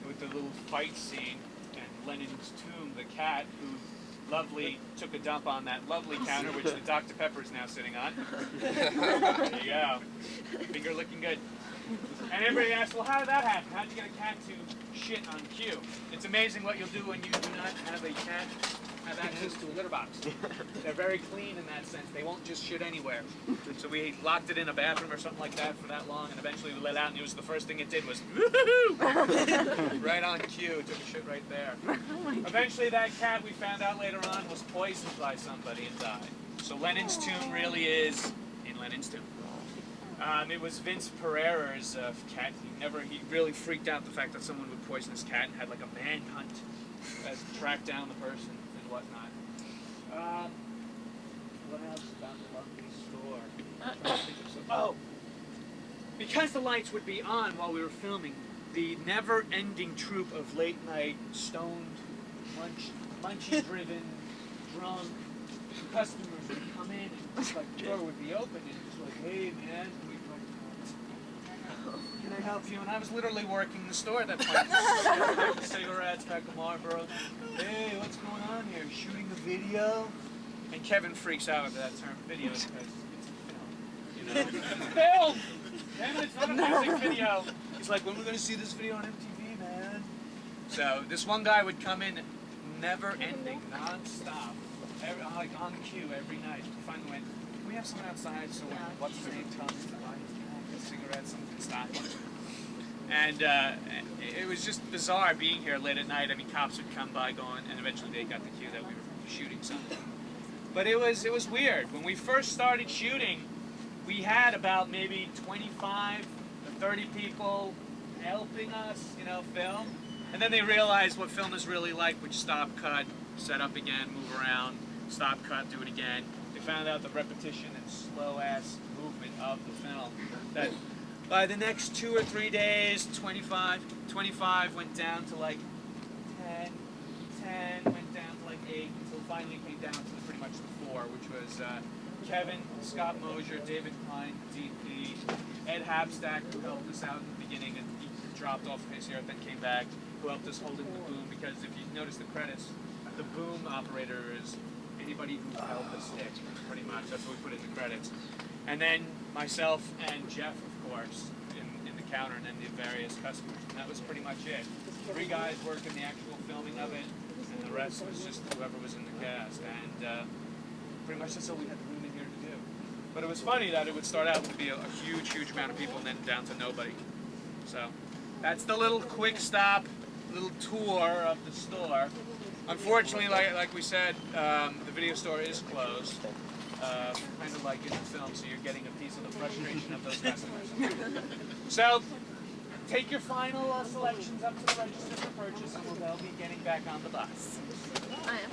with the little fight scene. Lenin's tomb, the cat who lovely took a dump on that lovely counter, which the Dr. Pepper is now sitting on. There you go. Finger looking good. And everybody asks, well, how did that happen? How did you get a cat to shit on cue? It's amazing what you'll do when you do not have a cat have access to a litter box. They're very clean in that sense. They won't just shit anywhere. So we locked it in a bathroom or something like that for that long, and eventually we let it out, and it was the first thing it did was woohoo! Right on cue. It took a shit right there. Eventually that cat, we found out later on, was poisoned by somebody and died. So Lenin's tomb really is in Lenin's tomb. It was Vince Pereira's cat. He really freaked out the fact that someone would poison his cat and had like a manhunt as to track down the person and whatnot. What else about the lovely store? Oh, because the lights would be on while we were filming, the never-ending troupe of late-night, stoned, munchy-driven, drunk customers would come in and just like the door would be open and just like, hey man, can I help you? And I was literally working the store at that point. Pack of cigarettes, pack of Marlboro. Hey, what's going on here? Shooting a video? And Kevin freaks out over that term, video, because it's a film. You know, film! Damn it, it's not a music video. He's like, when are we going to see this video on MTV, man? So this one guy would come in, never ending, non-stop, like on cue every night. We finally went, can we have someone outside so when what's the name comes to buy cigarettes, someone can stop him? And it was just bizarre being here late at night. I mean, cops would come by going, and eventually they got the cue that we were shooting something. But it was weird. When we first started shooting, we had about maybe 25 to 30 people helping us, you know, film. And then they realized what film is really like, which stop, cut, set up again, move around, stop, cut, do it again. They found out the repetition and slow-ass movement of the film. That by the next 2 or 3 days, 25 went down to like 10 went down to like 8, until finally it came down to pretty much the 4, which was Kevin, Scott Mosier, David Klein, DP, Ed Hapstack, who helped us out in the beginning, and he dropped off of his here, then came back, who helped us hold in the boom, because if you notice the credits, the boom operator is anybody who held the stick, pretty much. That's what we put in the credits. And then myself and Jeff, of course, in the counter, and then the various customers. And that was pretty much it. 3 guys working the actual filming of it, and the rest was just whoever was in the cast. And pretty much that's all we had room in here to do. But it was funny that it would start out to be a huge, huge amount of people, and then down to nobody. So that's the little quick stop, little tour of the store. Unfortunately, like we said, the video store is closed. kind of like in the film, so you're getting a piece of the frustration of those customers. So, take your final selections up to the register for purchase, and we'll they'll be getting back on the bus. I am.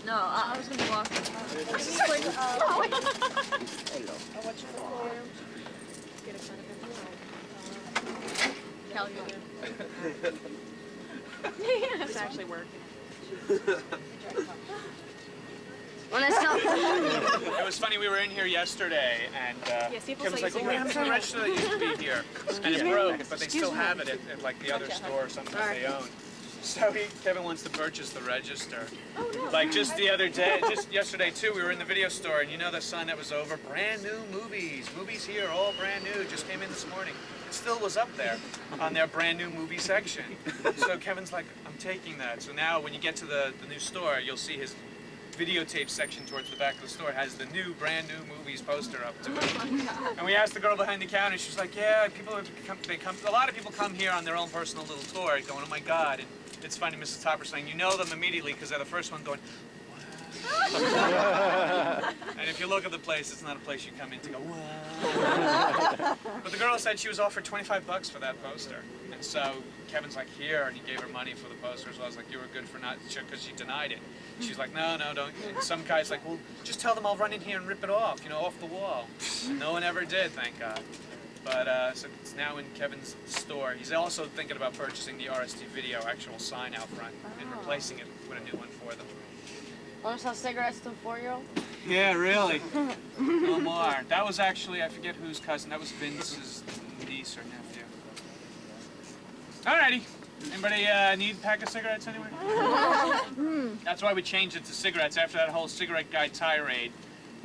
No, I was gonna walk. It's actually working. When it's not. It was funny, we were in here yesterday, and see if Kevin was it's like, like oh, we have a register that used to be here. And it broke, but they still have it at like the other store or something that they own. So Kevin wants to purchase the register. Like just the other day, just yesterday too, we were in the video store, and you know the sign that was over, brand new movies. Movies here, all brand new, just came in this morning. It still was up there on their brand new movie section. So Kevin's like, I'm taking that. So now when you get to the new store, you'll see his videotape section towards the back of the store has the new brand new movies poster up to it. And we asked the girl behind the counter, she's like, yeah, people a lot of people come here on their own personal little tour going, oh my God. And it's funny, Mrs. Topper saying, you know them immediately because they're the first one going, and if you look at the place, it's not a place you come in to go, wow. But the girl said she was offered $25 for that poster. And so Kevin's like, here, and he gave her money for the poster. So I was like, you were good for not, because she denied it. And she's like, no, don't. And some guy's like, well, just tell them I'll run in here and rip it off, off the wall. And no one ever did, thank God. But so it's now in Kevin's store. He's also thinking about purchasing the RST Video actual sign out front and replacing it with a new one for them. Want to sell cigarettes to a 4-year-old? Yeah, really. No more. That was actually, I forget whose cousin. That was Vince's niece or nephew. Alrighty. Anybody need a pack of cigarettes anyway? That's why we changed it to cigarettes after that whole cigarette guy tirade.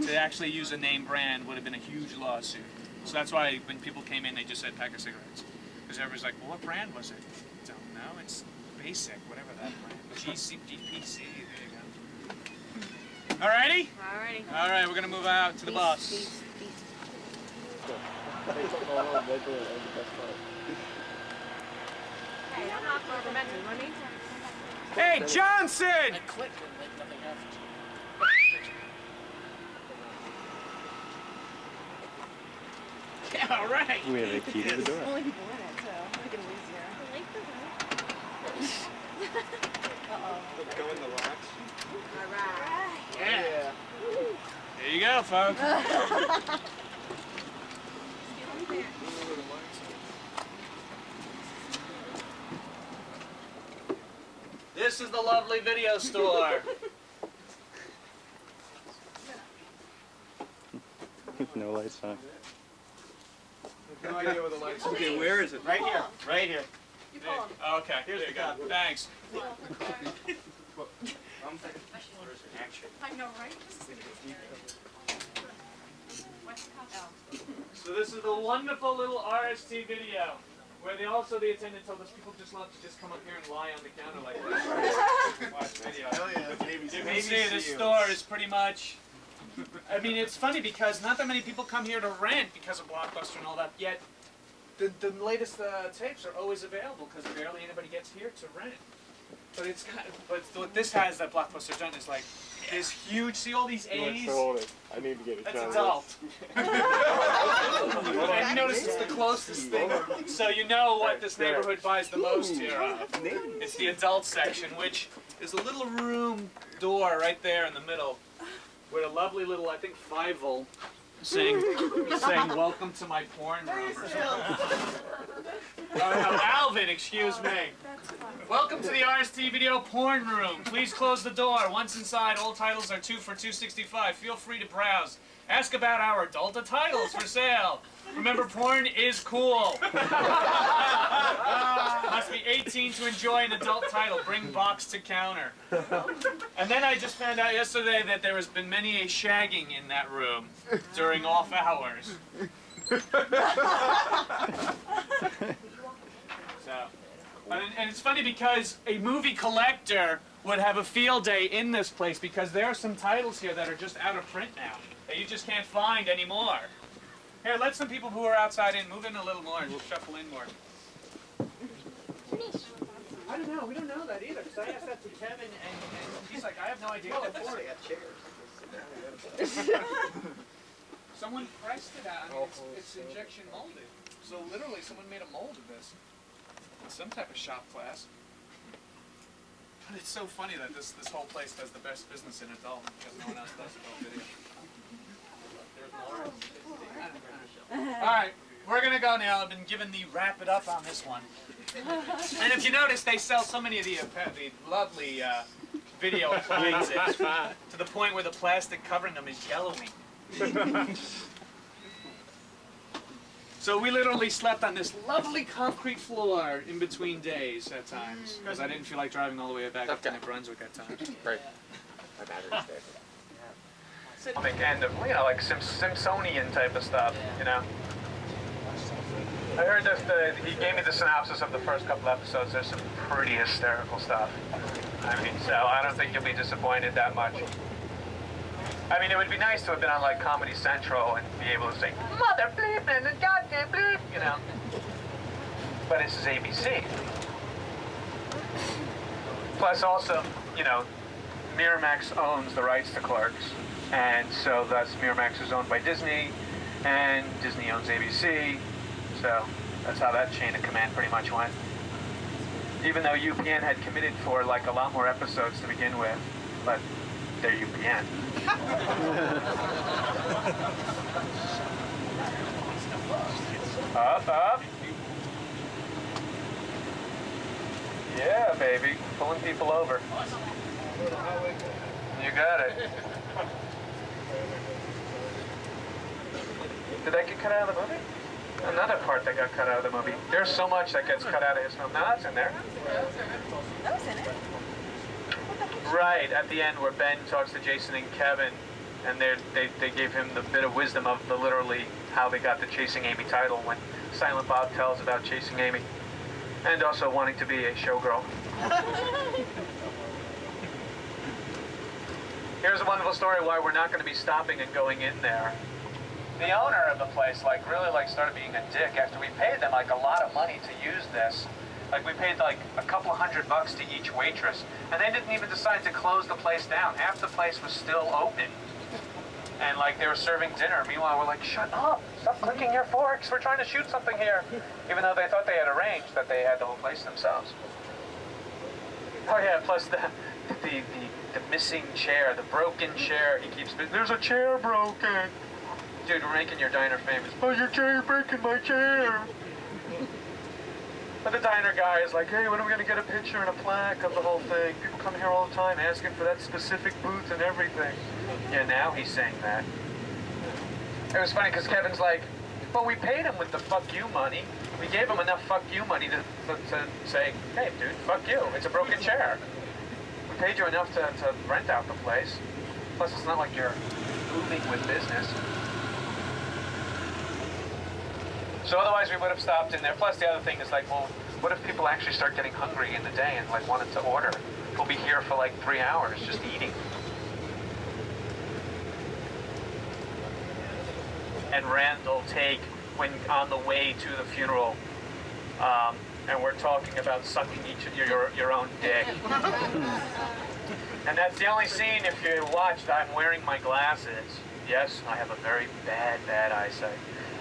To actually use a name brand would have been a huge lawsuit. So that's why when people came in, they just said pack of cigarettes. Because everybody's like, well, what brand was it? Don't know. It's basic, whatever that brand. GPC. There you go. Alrighty? Alrighty. Alright, we're gonna move out to the bus. Hey, I'm not complimenting, you know what I mean? Hey, Johnson! I clicked and like nothing happened. Yeah, alright. We have a key to the door. Only people in it, so make it easier. Go in the locks. Alright. Yeah. There you go, folks. This is the lovely video store. No lights on. No idea where the lights are. Okay, where is it? Right here. Right here. You call him. Okay, here you go. Thanks. I know, right? This is gonna be scary. What's the cost? So this is the wonderful little RST video, where the attendant told us people just love to just come up here and lie on the counter like this. Watch video. Hell yeah, You can see this store is pretty much, I mean, it's funny because not that many people come here to rent because of Blockbuster and all that, yet the latest tapes are always available because barely anybody gets here to rent. But it's kind of, but what this has that Blockbuster's done is like this huge, see all these A's? I need to get it. That's adult. And you notice it's the closest thing, so you know what this neighborhood buys the most here of. It's the adult section, which is a little room door right there in the middle, with a lovely little, I think, Fievel saying "Welcome to my porn room" or something. Oh no, Alvin, excuse me. Welcome to the RST Video Porn Room. Please close the door. Once inside, all titles are 2 for $2.65. Feel free to browse. Ask about our adult titles for sale. Remember, porn is cool. Must be 18 to enjoy an adult title. Bring box to counter. And then I just found out yesterday that there has been many a shagging in that room during off hours. So, and it's funny because a movie collector would have a field day in this place because there are some titles here that are just out of print now that you just can't find anymore. Here, let some people who are outside in move in a little more and we'll shuffle in more. I don't know. We don't know that either. Because I asked that to Kevin and he's like, I have no idea what that is. Someone pressed it out. I mean, it's injection molded. So literally, someone made a mold of this. In some type of shop class. But it's so funny that this whole place does the best business in adult because no one else does adult video. All right, we're gonna go now. I've been given the wrap it up on this one. And if you notice, they sell so many of the lovely video appliances to the point where the plastic covering them is yellowing. So we literally slept on this lovely concrete floor in between days at times because I didn't feel like driving all the way back up to New Brunswick at times. Right. My battery's dead. And like Simpsonian type of stuff, you know. I heard that he gave me the synopsis of the first couple episodes. There's some pretty hysterical stuff. I mean, so I don't think you'll be disappointed that much. I mean, it would be nice to have been on like Comedy Central and be able to say "mother bleep" and "goddamn bleep," you know. But this is ABC. Plus, also, you know, Miramax owns the rights to Clerks, and so thus Miramax is owned by Disney, and Disney owns ABC. So that's how that chain of command pretty much went. Even though UPN had committed for like a lot more episodes to begin with, but they're UPN. Up. Yeah, baby. Pulling people over. You got it. Did that get cut out of the movie? Another part that got cut out of the movie. There's so much that gets cut out of his film. No, that's in there. That was in it. Right, at the end where Ben talks to Jason and Kevin, and they gave him the bit of wisdom of the literally how they got the Chasing Amy title when Silent Bob tells about chasing Amy, and also wanting to be a showgirl. Here's a wonderful story why we're not going to be stopping and going in there. The owner of the place really started being a dick after we paid them like a lot of money to use this. Like we paid like a couple of $100 to each waitress, and they didn't even decide to close the place down. Half the place was still open, and like they were serving dinner. Meanwhile, we're like, shut up, stop clicking your forks. We're trying to shoot something here, even though they thought they had arranged that they had the whole place themselves. Oh yeah, plus the missing chair, the broken chair. He keeps, there's a chair broken. Dude, we're making your diner famous. Oh, your chair breaking my chair. But the diner guy is like, hey, when are we going to get a picture and a plaque of the whole thing? People come here all the time asking for that specific booth and everything. Yeah, now he's saying that. It was funny because Kevin's like, well, we paid him with the fuck you money. We gave him enough fuck you money to say, hey, dude, fuck you. It's a broken chair. We paid you enough to rent out the place. Plus, it's not like you're booming with business. So otherwise we would have stopped in there. Plus the other thing is like, well, what if people actually start getting hungry in the day and like wanted to order? We'll be here for like 3 hours just eating. And Randall take when on the way to the funeral, and we're talking about sucking each of your own dick. And that's the only scene, if you watched, I'm wearing my glasses. Yes, I have a very bad eyesight.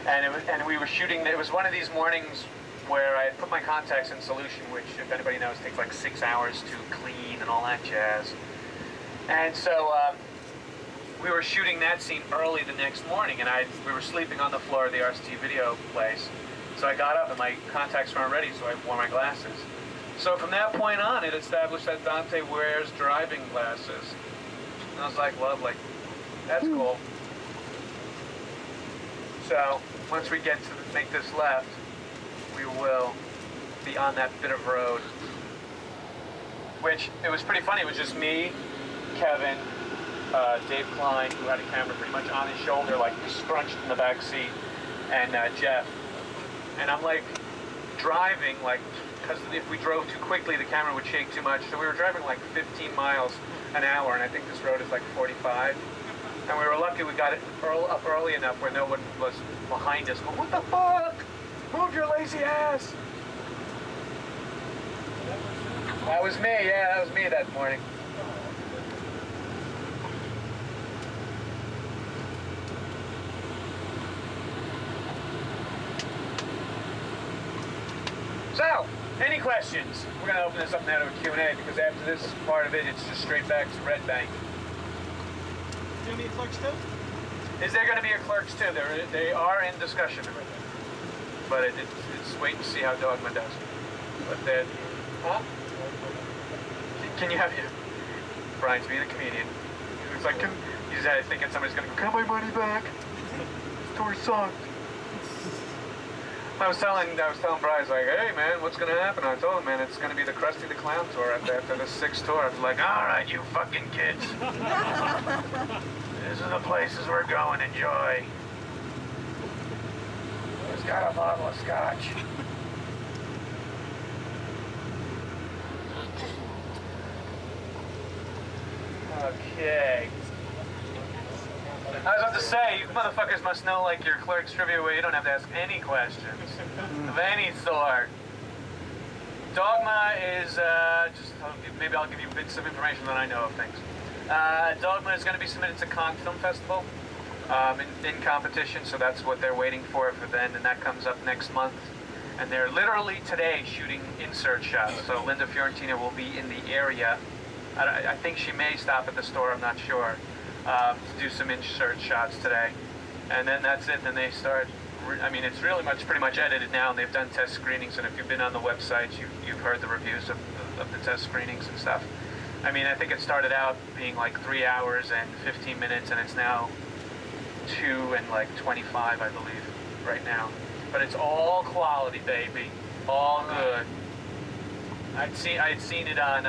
And we were shooting, it was one of these mornings where I had put my contacts in solution, which, if anybody knows, takes like 6 hours to clean and all that jazz. And so we were shooting that scene early the next morning, and we were sleeping on the floor of the RCT video place. So I got up and my contacts weren't ready, so I wore my glasses. So from that point on, it established that Dante wears driving glasses. And I was like, lovely. That's cool. So once we get to make this left, we will be on that bit of road. Which, it was pretty funny. It was just me, Kevin, Dave Klein, who had a camera pretty much on his shoulder, like scrunched in the back seat, and Jeff. And I'm like driving, like, because if we drove too quickly, the camera would shake too much. So we were driving like 15 miles an hour, and I think this road is like 45. And we were lucky we got it up early enough where no one was behind us. But what the fuck? Move your lazy ass! That was me, yeah, that was me that morning. Any questions? We're going to open this up now to a Q&A because after this part of it, it's just straight back to Red Bank. Is there any Clerks too? Is there going to be a Clerks too? They are in discussion. But it's wait and see how Dogma does. But then, huh? Can you have you? Brian's being a comedian. He's like, he's thinking somebody's going to go, "Got my money back. This tour sucked." I was telling Brian, I was like, "Hey man, what's gonna happen?" I told him, man, it's gonna be the Krusty the Clown tour after the sixth tour. I was like, "All right, you fucking kids. These are the places we're going. Enjoy." Who's got a bottle of scotch? Okay. I was about to say, you motherfuckers must know, like, your Clerks trivia where you don't have to ask any questions of any sort. Dogma is, maybe I'll give you bits of information that I know of things. Dogma is going to be submitted to Cannes Film Festival in competition, so that's what they're waiting for then, and that comes up next month. And they're literally today shooting insert shots, so Linda Fiorentina will be in the area. I think she may stop at the store, I'm not sure. To do some insert shots today, and then that's it. Then they start. I mean, it's really pretty much edited now, and they've done test screenings. And if you've been on the websites, you've heard the reviews of the test screenings and stuff. I mean, I think it started out being like 3 hours and 15 minutes, and it's now 2 and like 25, I believe, right now. But it's all quality, baby, all good. I'd seen it on.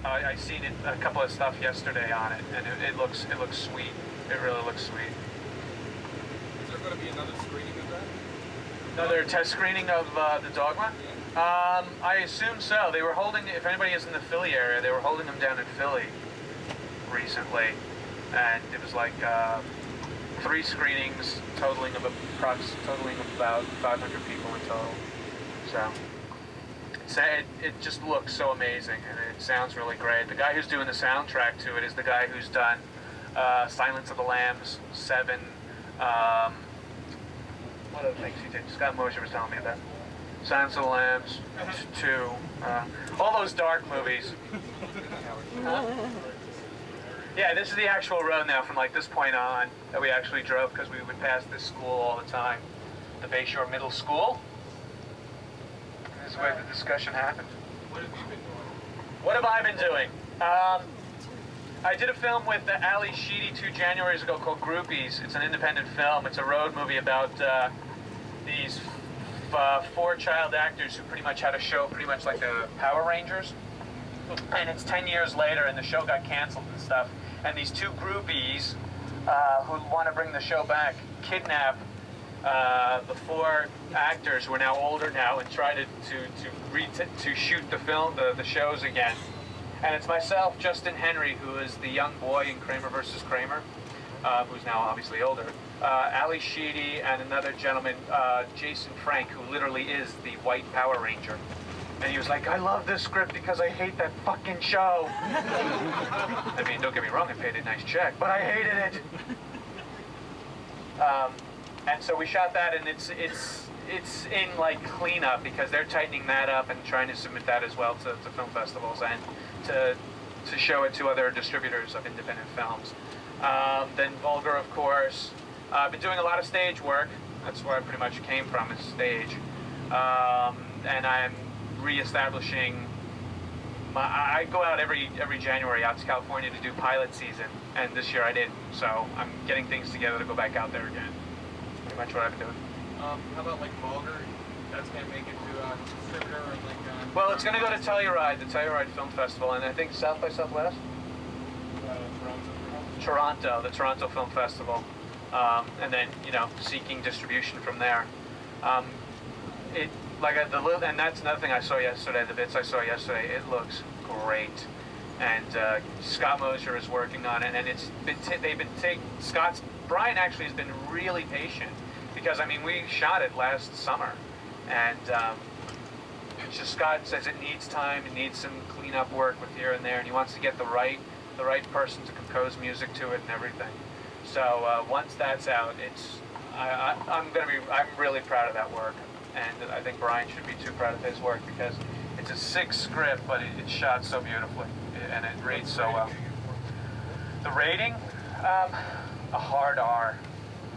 I seen it, a couple of stuff yesterday on it, and it looks sweet. It really looks sweet. Is there going to be another screening of that? Another test screening of the Dogma? I assume so. They were holding, if anybody is in the Philly area, they were holding them down in Philly recently, and it was like 3 screenings totaling about 500 people in total. So. It just looks so amazing, and it sounds really great. The guy who's doing the soundtrack to it is the guy who's done Silence of the Lambs, 7, what other things he did? Scott Mosier was telling me about. Silence of the Lambs, 2, all those dark movies. Yeah, this is the actual road now from like this point on that we actually drove, because we would pass this school all the time, the Bayshore Middle School. This is where the discussion happened. What have you been doing? What have I been doing? I did a film with Ali Sheedy 2 Januaries ago called Groupies. It's an independent film. It's a road movie about these 4 child actors who pretty much had a show pretty much like the Power Rangers. And it's 10 years later, and the show got canceled and stuff. And these 2 groupies who want to bring the show back kidnap the 4 actors who are now older now and try to shoot the shows again. And it's myself, Justin Henry, who is the young boy in Kramer versus Kramer, who's now obviously older. Ali Sheedy and another gentleman, Jason Frank, who literally is the White Power Ranger. And he was like, "I love this script because I hate that fucking show." I mean, don't get me wrong, I paid a nice check, but I hated it. And so we shot that, and it's in like cleanup because they're tightening that up and trying to submit that as well to film festivals and to show it to other distributors of independent films. Then Vulgar, of course. I've been doing a lot of stage work. That's where I pretty much came from, is stage. And I'm reestablishing. I go out every January out to California to do pilot season, and this year I did. So I'm getting things together to go back out there again. Pretty much what I've been doing. How about like Vulgar? That's gonna make it to a distributor and like. Well, it's gonna go to Telluride, the Telluride Film Festival, and I think South by Southwest. Toronto, the Toronto Film Festival, and then seeking distribution from there. And that's another thing I saw yesterday. The bits I saw yesterday, it looks great, and Scott Mosier is working on it, and it's been Brian actually has been really patient, because I mean we shot it last summer, and it's just Scott says it needs time, it needs some cleanup work with here and there, and he wants to get the right person to compose music to it and everything. So once that's out, I'm really proud of that work. and I think Brian should be too proud of his work because it's a sick script, but it's shot so beautifully, and it reads so well. The rating, a hard R.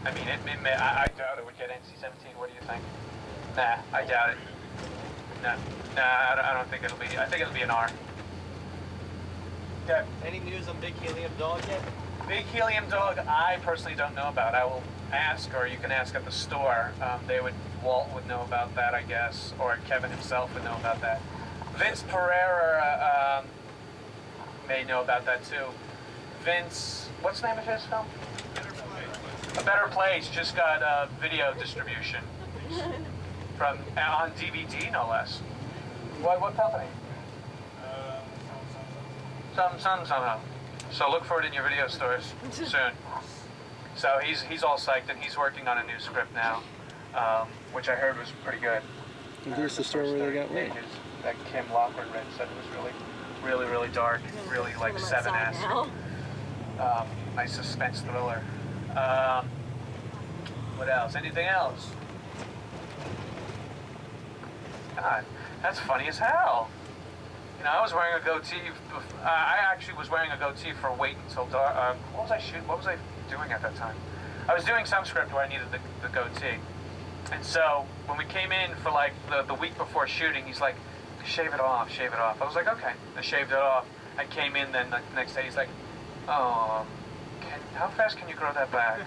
I mean, I doubt it would get NC-17. What do you think? Nah, I doubt it. Nah, I don't think it'll be. I think it'll be an R. Yeah. Any news on Big Helium Dog yet? Big Helium Dog, I personally don't know about. I will ask, or you can ask at the store. Walt would know about that, I guess, or Kevin himself would know about that. Vince Pereira may know about that too. Vince, what's the name of his film? A Better Place just got video distribution from on DVD, no less. What company? Somehow. So look for it in your video stores soon. So he's all psyched, and he's working on a new script now, which I heard was pretty good. And here's the story where they got laid. That Kim Lochran read said it was really dark, really like Seven-esque. Nice suspense thriller. What else? Anything else? God, that's funny as hell. You know, I was wearing a goatee. I actually was wearing a goatee for Wait Until Dark. What was I shooting? What was I doing at that time? I was doing some script where I needed the goatee. And so when we came in for like the week before shooting, he's like, shave it off. I was like, okay. I shaved it off. I came in then the next day, he's like, oh, how fast can you grow that back?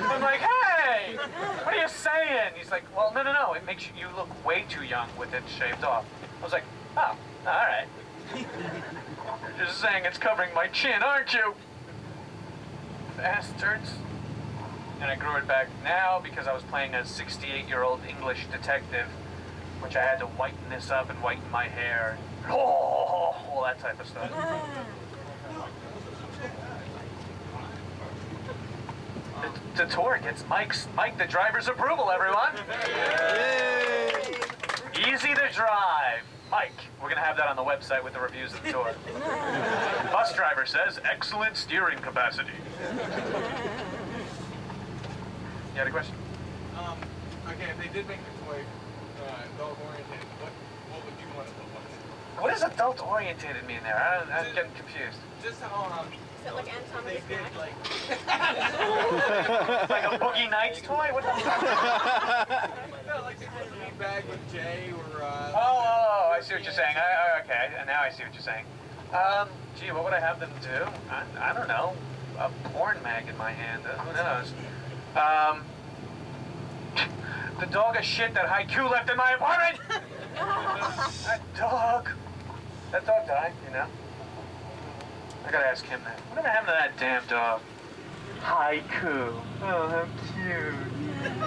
I'm like, hey, what are you saying? He's like, well, no, it makes you look way too young with it shaved off. I was like, oh, all right. You're just saying it's covering my chin, aren't you? Bastards. And I grew it back now because I was playing a 68-year-old English detective, which I had to whiten this up and whiten my hair. All that type of stuff. The tour gets Mike the driver's approval, everyone. Easy to drive. Mike, we're going to have that on the website with the reviews of the tour. Bus driver says, excellent steering capacity. You had a question? Okay, if they did make the toy adult-oriented, what would you want it to look like? What does adult-oriented mean there? I'm getting confused. Just how, Is that like they Anatomy did, like... Like a Boogie Nights toy? What the fuck? No, like they put a meat bag with Jay or... Oh, I see what you're saying. Okay, and now I see what you're saying. Gee, what would I have them do? I don't know. A porn mag in my hand. Who knows? The dog of shit that Haiku left in my apartment! That dog died, you know? I gotta ask him that. Whatever happened to that damn dog? Haiku. Oh, how cute.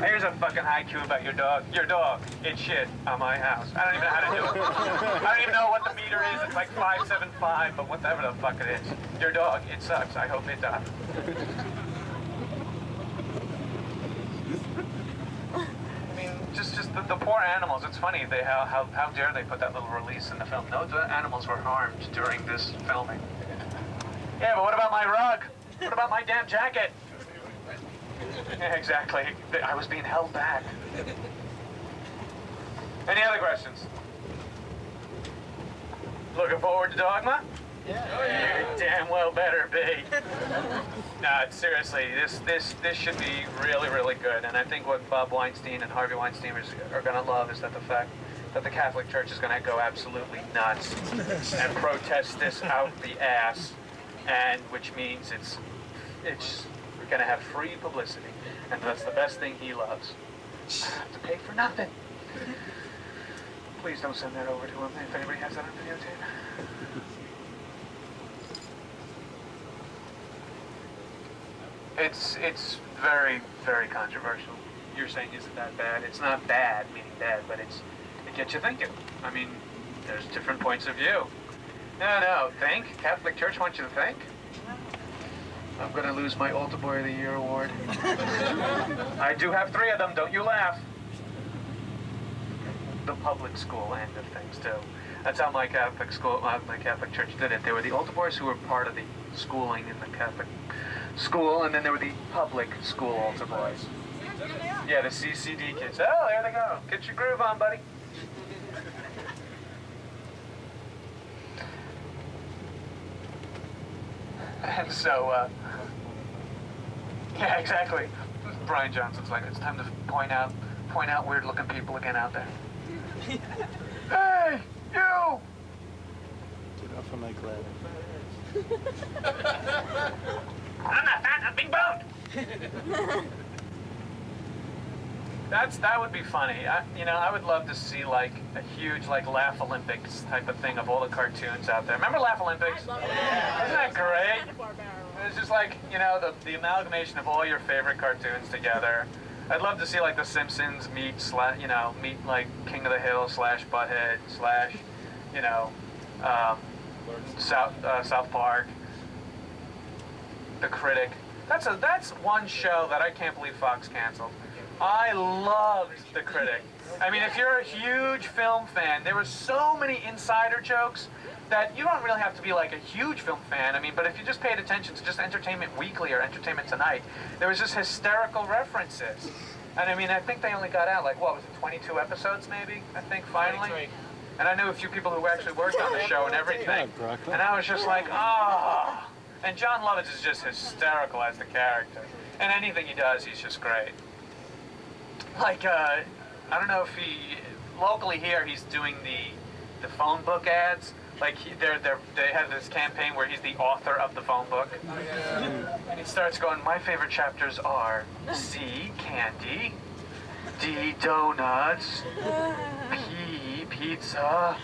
Here's a fucking haiku about your dog. Your dog. It's shit on my house. I don't even know how to do it. I don't even know what the meter is. It's like 575, but whatever the fuck it is. Your dog. It sucks. I hope it dies. I mean, just the poor animals. It's funny. How dare they put that little release in the film? No animals were harmed during this filming. Yeah, but what about my rug? What about my damn jacket? Yeah, exactly. I was being held back. Any other questions? Looking forward to Dogma? Yeah. You damn well better be. Nah, seriously, this should be really, really good. And I think what Bob Weinstein and Harvey Weinstein are going to love is that the fact that the Catholic Church is going to go absolutely nuts and protest this out the ass, and which means it's going to have free publicity, and that's the best thing he loves. I have to pay for nothing. Please don't send that over to him if anybody has that on videotape. It's very, very controversial. You're saying isn't that bad? It's not bad, meaning bad, but it gets you thinking. I mean, there's different points of view. No, think? Catholic Church wants you to think? I'm gonna lose my Altar Boy of the Year award. I do have 3 of them, don't you laugh. The public school end of things, too. That's how my Catholic Church did it. They were the Altar Boys who were part of the schooling in the Catholic school, and then there were the public school Altar Boys. Yeah, the CCD kids. Oh, there they go. Get your groove on, buddy. And so, yeah, exactly. Brian Johnson's like, it's time to point out weird-looking people again out there. Hey, you! Get off of my glasses. I'm not fat, I'm big boned. That would be funny. I would love to see like a huge like Laugh Olympics type of thing of all the cartoons out there. Remember Laugh Olympics? Isn't that great? It's just like, the amalgamation of all your favorite cartoons together. I'd love to see like The Simpsons meet like King of the Hill / Butthead / South Park. The Critic. That's one show that I can't believe Fox canceled. I loved The Critic. I mean, if you're a huge film fan, there were so many insider jokes that you don't really have to be like a huge film fan. I mean, but if you just paid attention to just Entertainment Weekly or Entertainment Tonight, there was just hysterical references. And I mean, I think they only got out like, what was it, 22 episodes maybe, I think, finally? 23. And I knew a few people who actually worked on the show and everything. And I was just like, ah. And John Lovitz is just hysterical as the character. And anything he does, he's just great. Like, I don't know if locally here, he's doing the phone book ads. Like, they have this campaign where he's the author of the phone book. Oh, yeah. And he starts going, my favorite chapters are C, candy, D, donuts, P, pizza.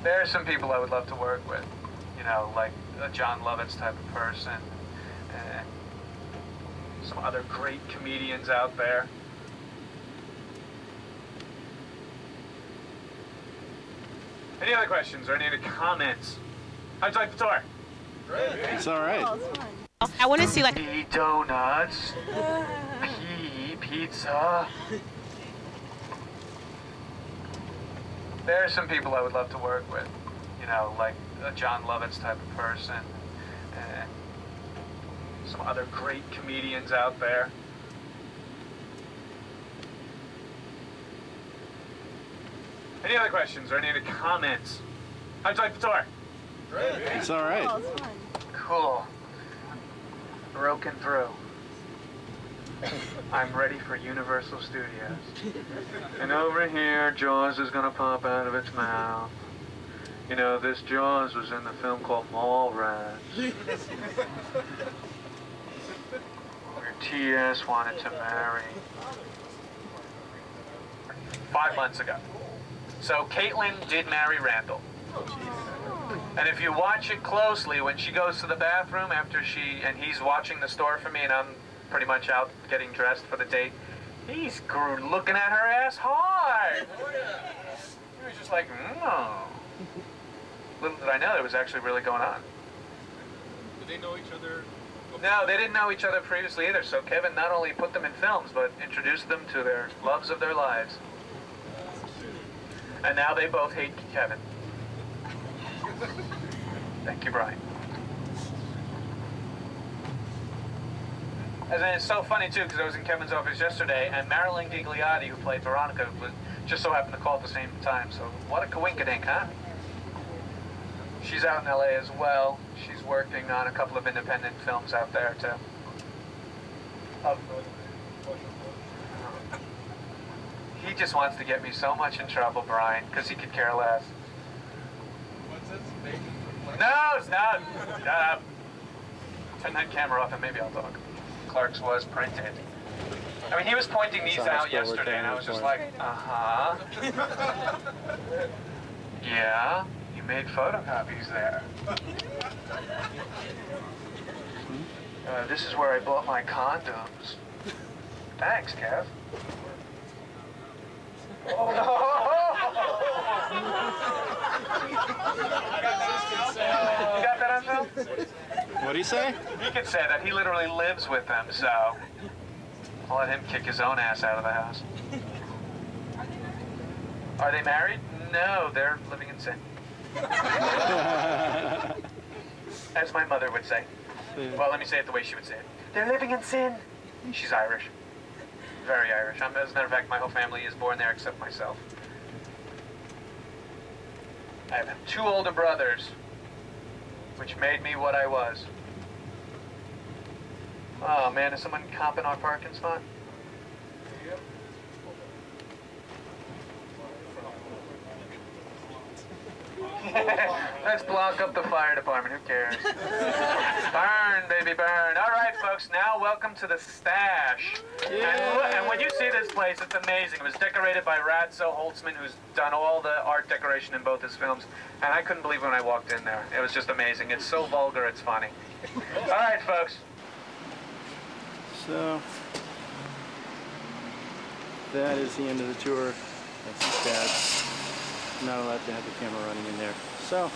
There are some people I would love to work with, like a John Lovitz type of person, and some other great comedians out there. Any other questions or any other comments? How'd you like the tour? It's all right. Oh, it's fun. I want to see like P, donuts, P, pizza. There are some people I would love to work with, like a John Lovitz type of person, and some other great comedians out there. Any other questions or any other comments? How'd you like the tour? It's all right. Oh, it's fun. Cool. Broken through. I'm ready for Universal Studios. And over here, Jaws is gonna pop out of its mouth. This Jaws was in the film called Mallrats. Where T.S. wanted to marry. 5 months ago. So Caitlin did marry Randall. And if you watch it closely, when she goes to the bathroom after and he's watching the store for me and I'm pretty much out getting dressed for the date, he's looking at her ass hard. He was just like, Little did I know it was actually really going on. Did they know each other? No, they didn't know each other previously either, so Kevin not only put them in films, but introduced them to their loves of their lives. And now they both hate Kevin. Thank you, Brian. And then it's so funny, too, because I was in Kevin's office yesterday, and Marilyn Gigliotti, who played Veronica, just so happened to call at the same time. So what a coinkydink, huh? She's out in L.A. as well. She's working on a couple of independent films out there, too. He just wants to get me so much in trouble, Brian, because he could care less. What's this? Bacon for No, it's not. Shut up. Turn that camera off and maybe I'll talk. Clark's was printed. I mean, he was pointing these out yesterday, and I was just like, uh-huh. Yeah, you made photocopies there. This is where I bought my condoms. Thanks, Kev. You got that on film? What'd he say? He could say that. He literally lives with them, so I'll let him kick his own ass out of the house. Are they married? No, they're living in sin. As my mother would say. Well, let me say it the way she would say it. They're living in sin. She's Irish. Very Irish. As a matter of fact, my whole family is born there except myself. I have 2 older brothers, which made me what I was. Oh man, is someone comping our parking spot? Let's block up the fire department, who cares? Burn, baby, burn. All right, folks, now welcome to the stash. And when you see this place, it's amazing. It was decorated by Radso Holtzman, who's done all the art decoration in both his films. And I couldn't believe when I walked in there. It was just amazing. It's so vulgar, it's funny. All right, folks. So that is the end of the tour. That's the stats. Not allowed to have the camera running in there. So